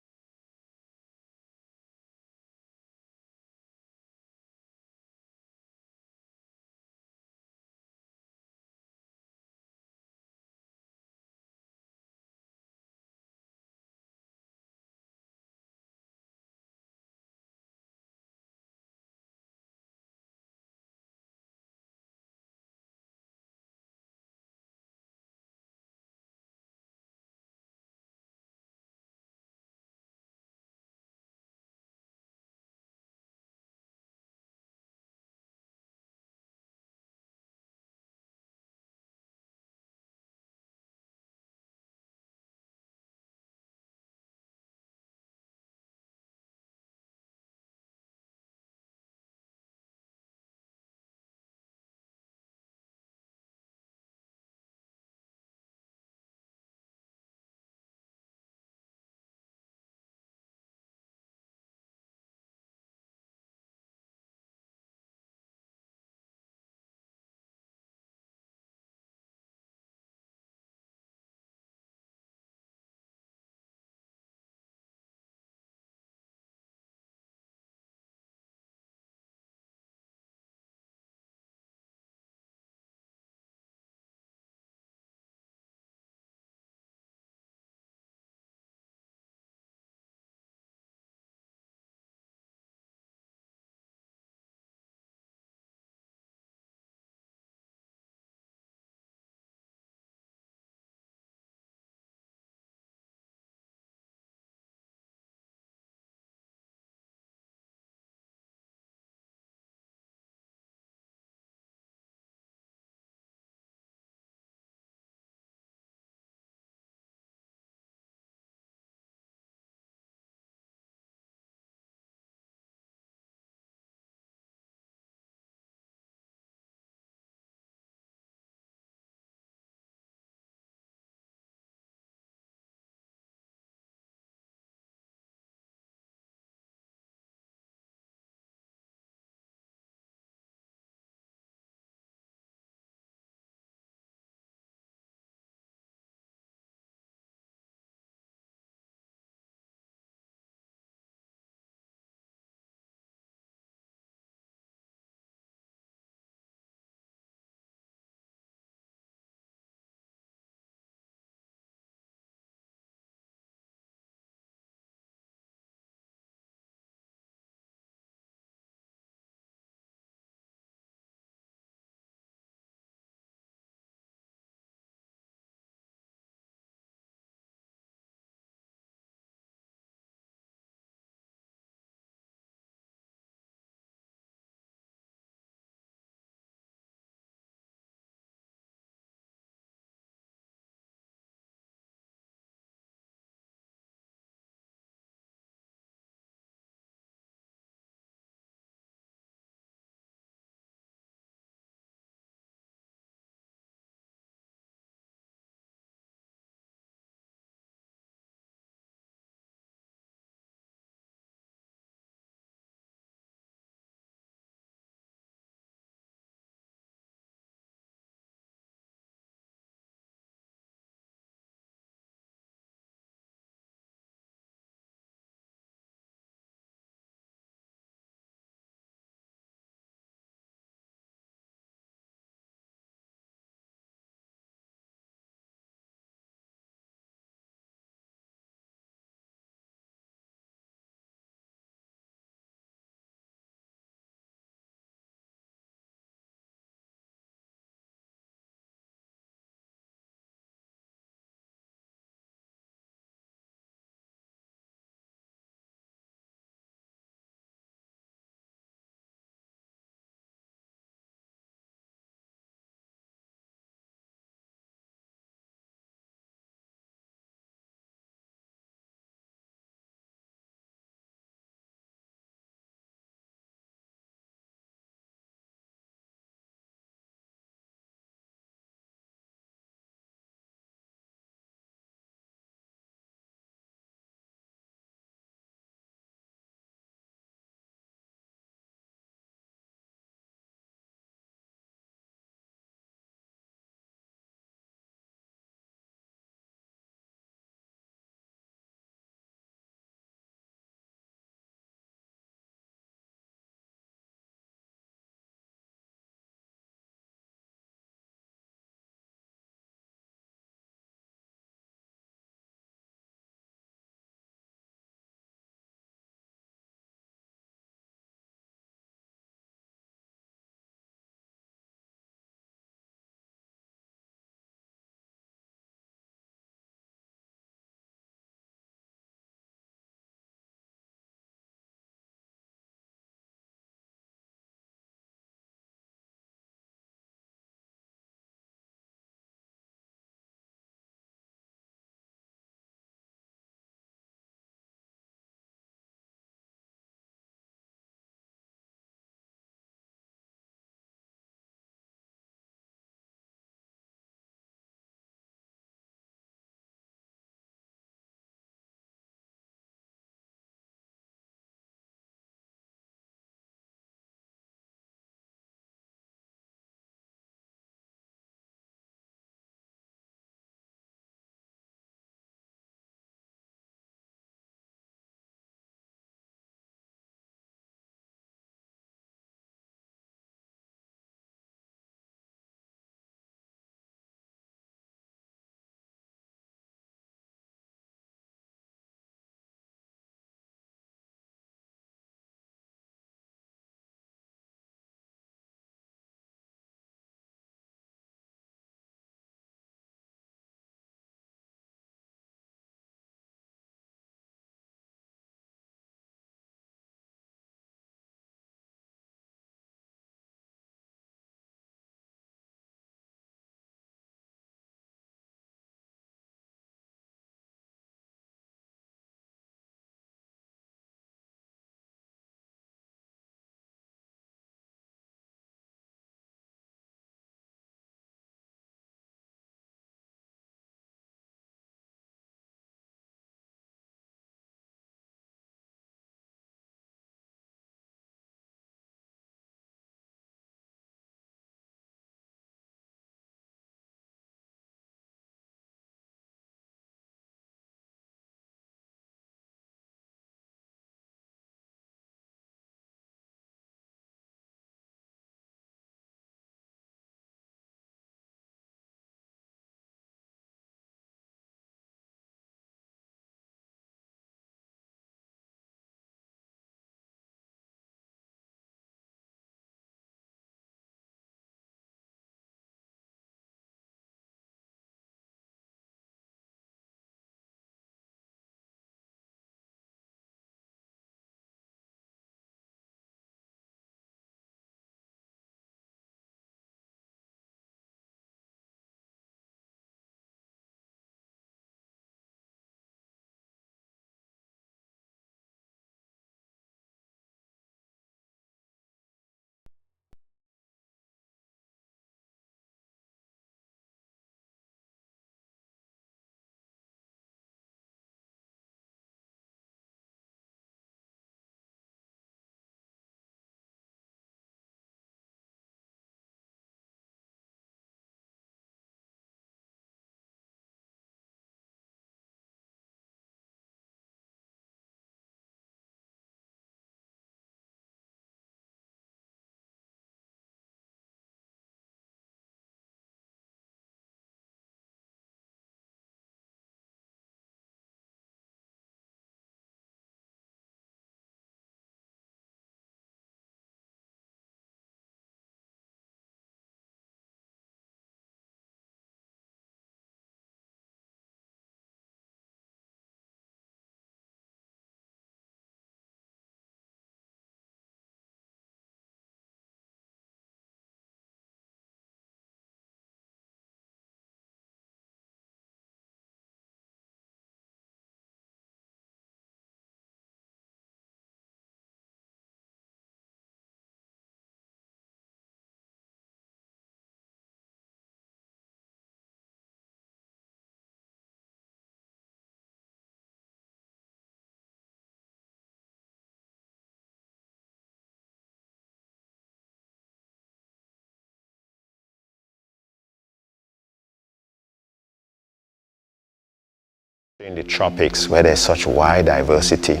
In the tropics, where there's such wide diversity,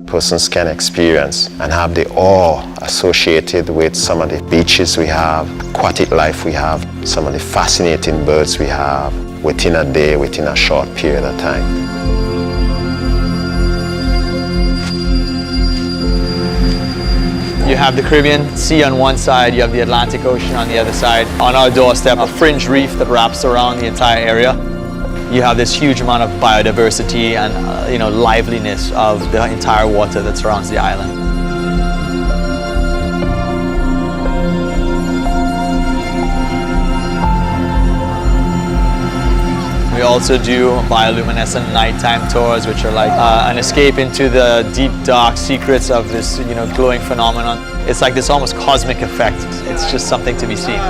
persons can experience and have the awe associated with some of the beaches we have, aquatic life we have, some of the fascinating birds we have within a day, within a short period of time. You have the Caribbean Sea on one side, you have the Atlantic Ocean on the other side. On our doorstep, a fringe reef that wraps around the entire area. You have this huge amount of biodiversity and liveliness of the entire water that surrounds the island. We also do bioluminescent nighttime tours, which are like an escape into the deep, dark secrets of this glowing phenomenon. It's like this almost cosmic effect. It's just something to be seen.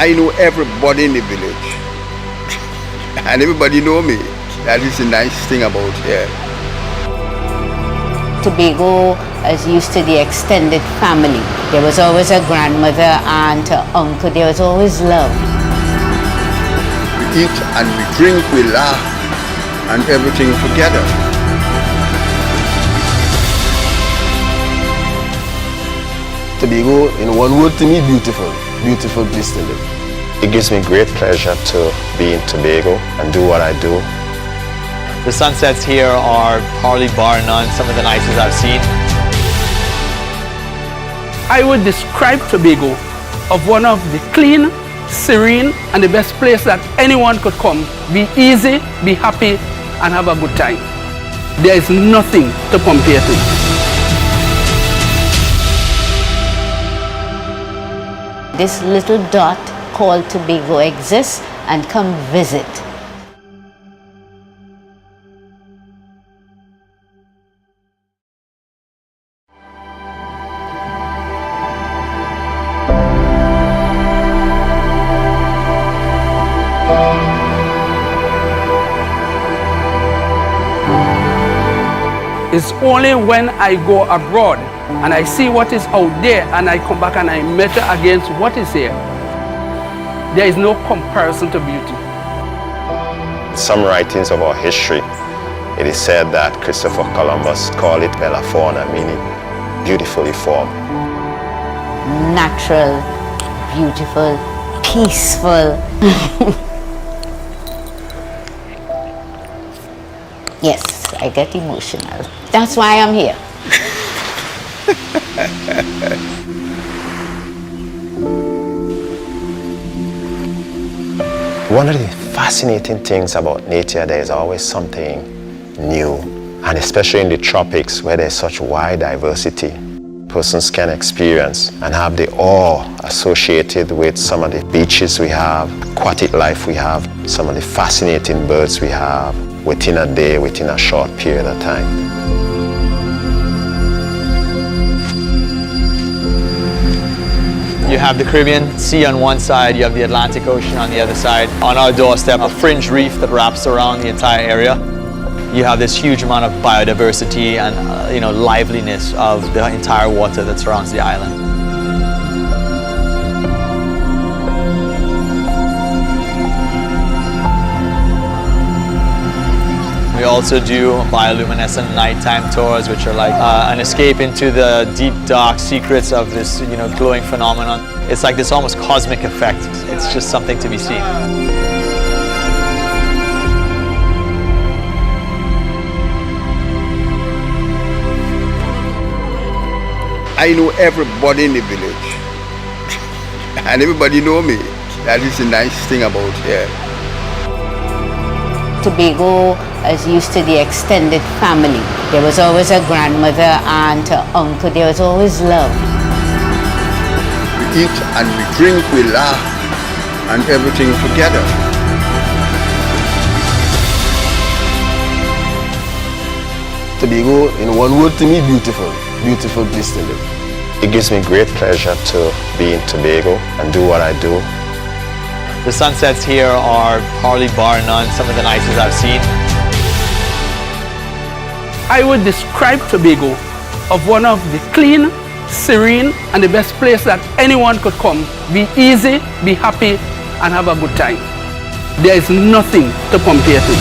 I know everybody in the village, and everybody know me. That is the nice thing about here. Tobago is used to the extended family. There was always a grandmother, aunt, uncle. There was always love. We eat and we drink, we laugh, and everything together. Tobago, in one word to me, beautiful. Beautiful place to live. It gives me great pleasure to be in Tobago and do what I do. The sunsets here are probably bar none some of the nicest I've seen. I would describe Tobago of one of the clean, serene, and the best place that anyone could come. Be easy, be happy, and have a good time. There is nothing to compare to. This little dot called Tobago exists, and come visit. It's only when I go abroad and I see what is out there and I come back and I measure against what is here. There is no comparison to beauty. Some writings of our history, it is said that Christopher Columbus called it Bella Fauna, meaning beautifully formed. Natural, beautiful, peaceful. Yes, I get emotional. That's why I'm here. One of the fascinating things about nature, there is always something new, and especially in the tropics where there's such wide diversity, persons can experience and have the awe associated with some of the beaches we have, aquatic life we have, some of the fascinating birds we have within a day, within a short period of time. You have the Caribbean Sea on one side, you have the Atlantic Ocean on the other side. On our doorstep, a fringe reef that wraps around the entire area. You have this huge amount of biodiversity and liveliness of the entire water that surrounds the island. We also do bioluminescent nighttime tours, which are like an escape into the deep, dark secrets of this glowing phenomenon. It's like this almost cosmic effect. It's just something to be seen. I know everybody in the village, and everybody know me. That is the nice thing about here. Tobago is used to the extended family. There was always a grandmother, aunt, uncle. There was always love. We eat and we drink, we laugh, and everything together. Tobago, in one word to me, beautiful. Beautiful place to live. It gives me great pleasure to be in Tobago and do what I do. The sunsets here are probably bar none some of the nicest I've seen. I would describe Tobago of one of the clean, serene, and the best place that anyone could come. Be easy, be happy, and have a good time. There is nothing to compare to.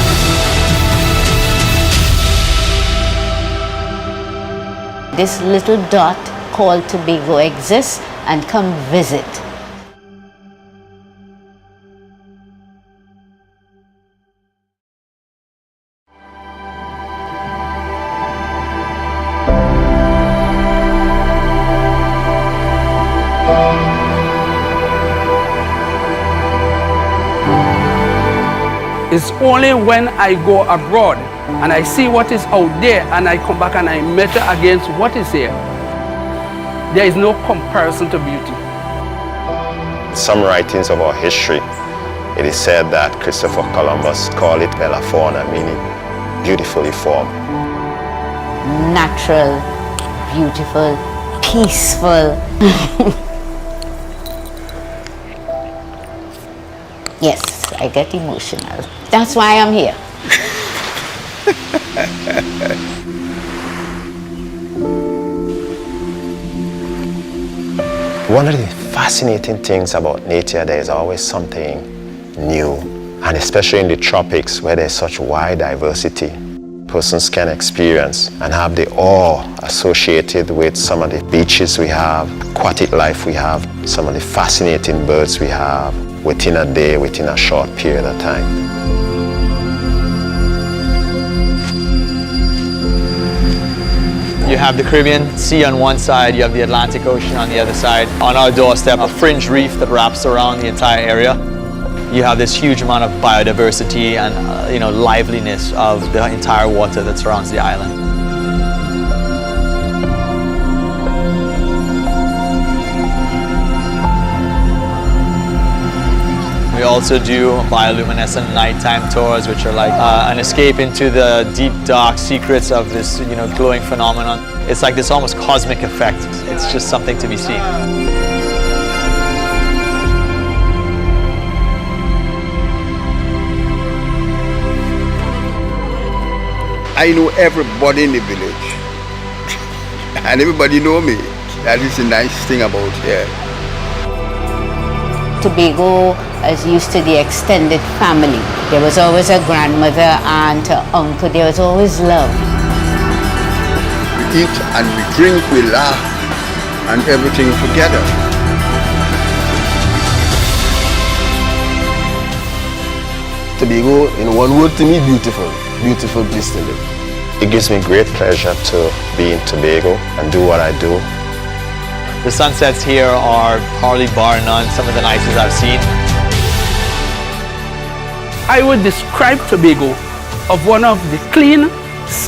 This little dot called Tobago exists, and come visit. It's only when I go abroad and I see what is out there and I come back and I measure against what is here. There is no comparison to beauty. Some writings of our history, it is said that Christopher Columbus called it Bella Fauna, meaning beautifully formed. Natural, beautiful, peaceful. Yes, I get emotional. That's why I'm here. One of the fascinating things about nature, there is always something new, and especially in the tropics where there's such wide diversity, persons can experience and have the awe associated with some of the beaches we have, aquatic life we have, some of the fascinating birds we have within a day, within a short period of time. You have the Caribbean Sea on one side, you have the Atlantic Ocean on the other side. On our doorstep, a fringe reef that wraps around the entire area. You have this huge amount of biodiversity and liveliness of the entire water that surrounds the island. We also do bioluminescent nighttime tours, which are like an escape into the deep, dark secrets of this, glowing phenomenon. It's like this almost cosmic effect. It's just something to be seen. I know everybody in the village, and everybody know me. That is the nice thing about here. Tobago is used to the extended family. There was always a grandmother, aunt, uncle. There was always love. We eat and we drink, we laugh, and everything together. Tobago, in one word to me, beautiful. Beautiful place to live. It gives me great pleasure to be in Tobago and do what I do. The sunsets here are probably bar none some of the nicest I've seen. I would describe Tobago of one of the clean,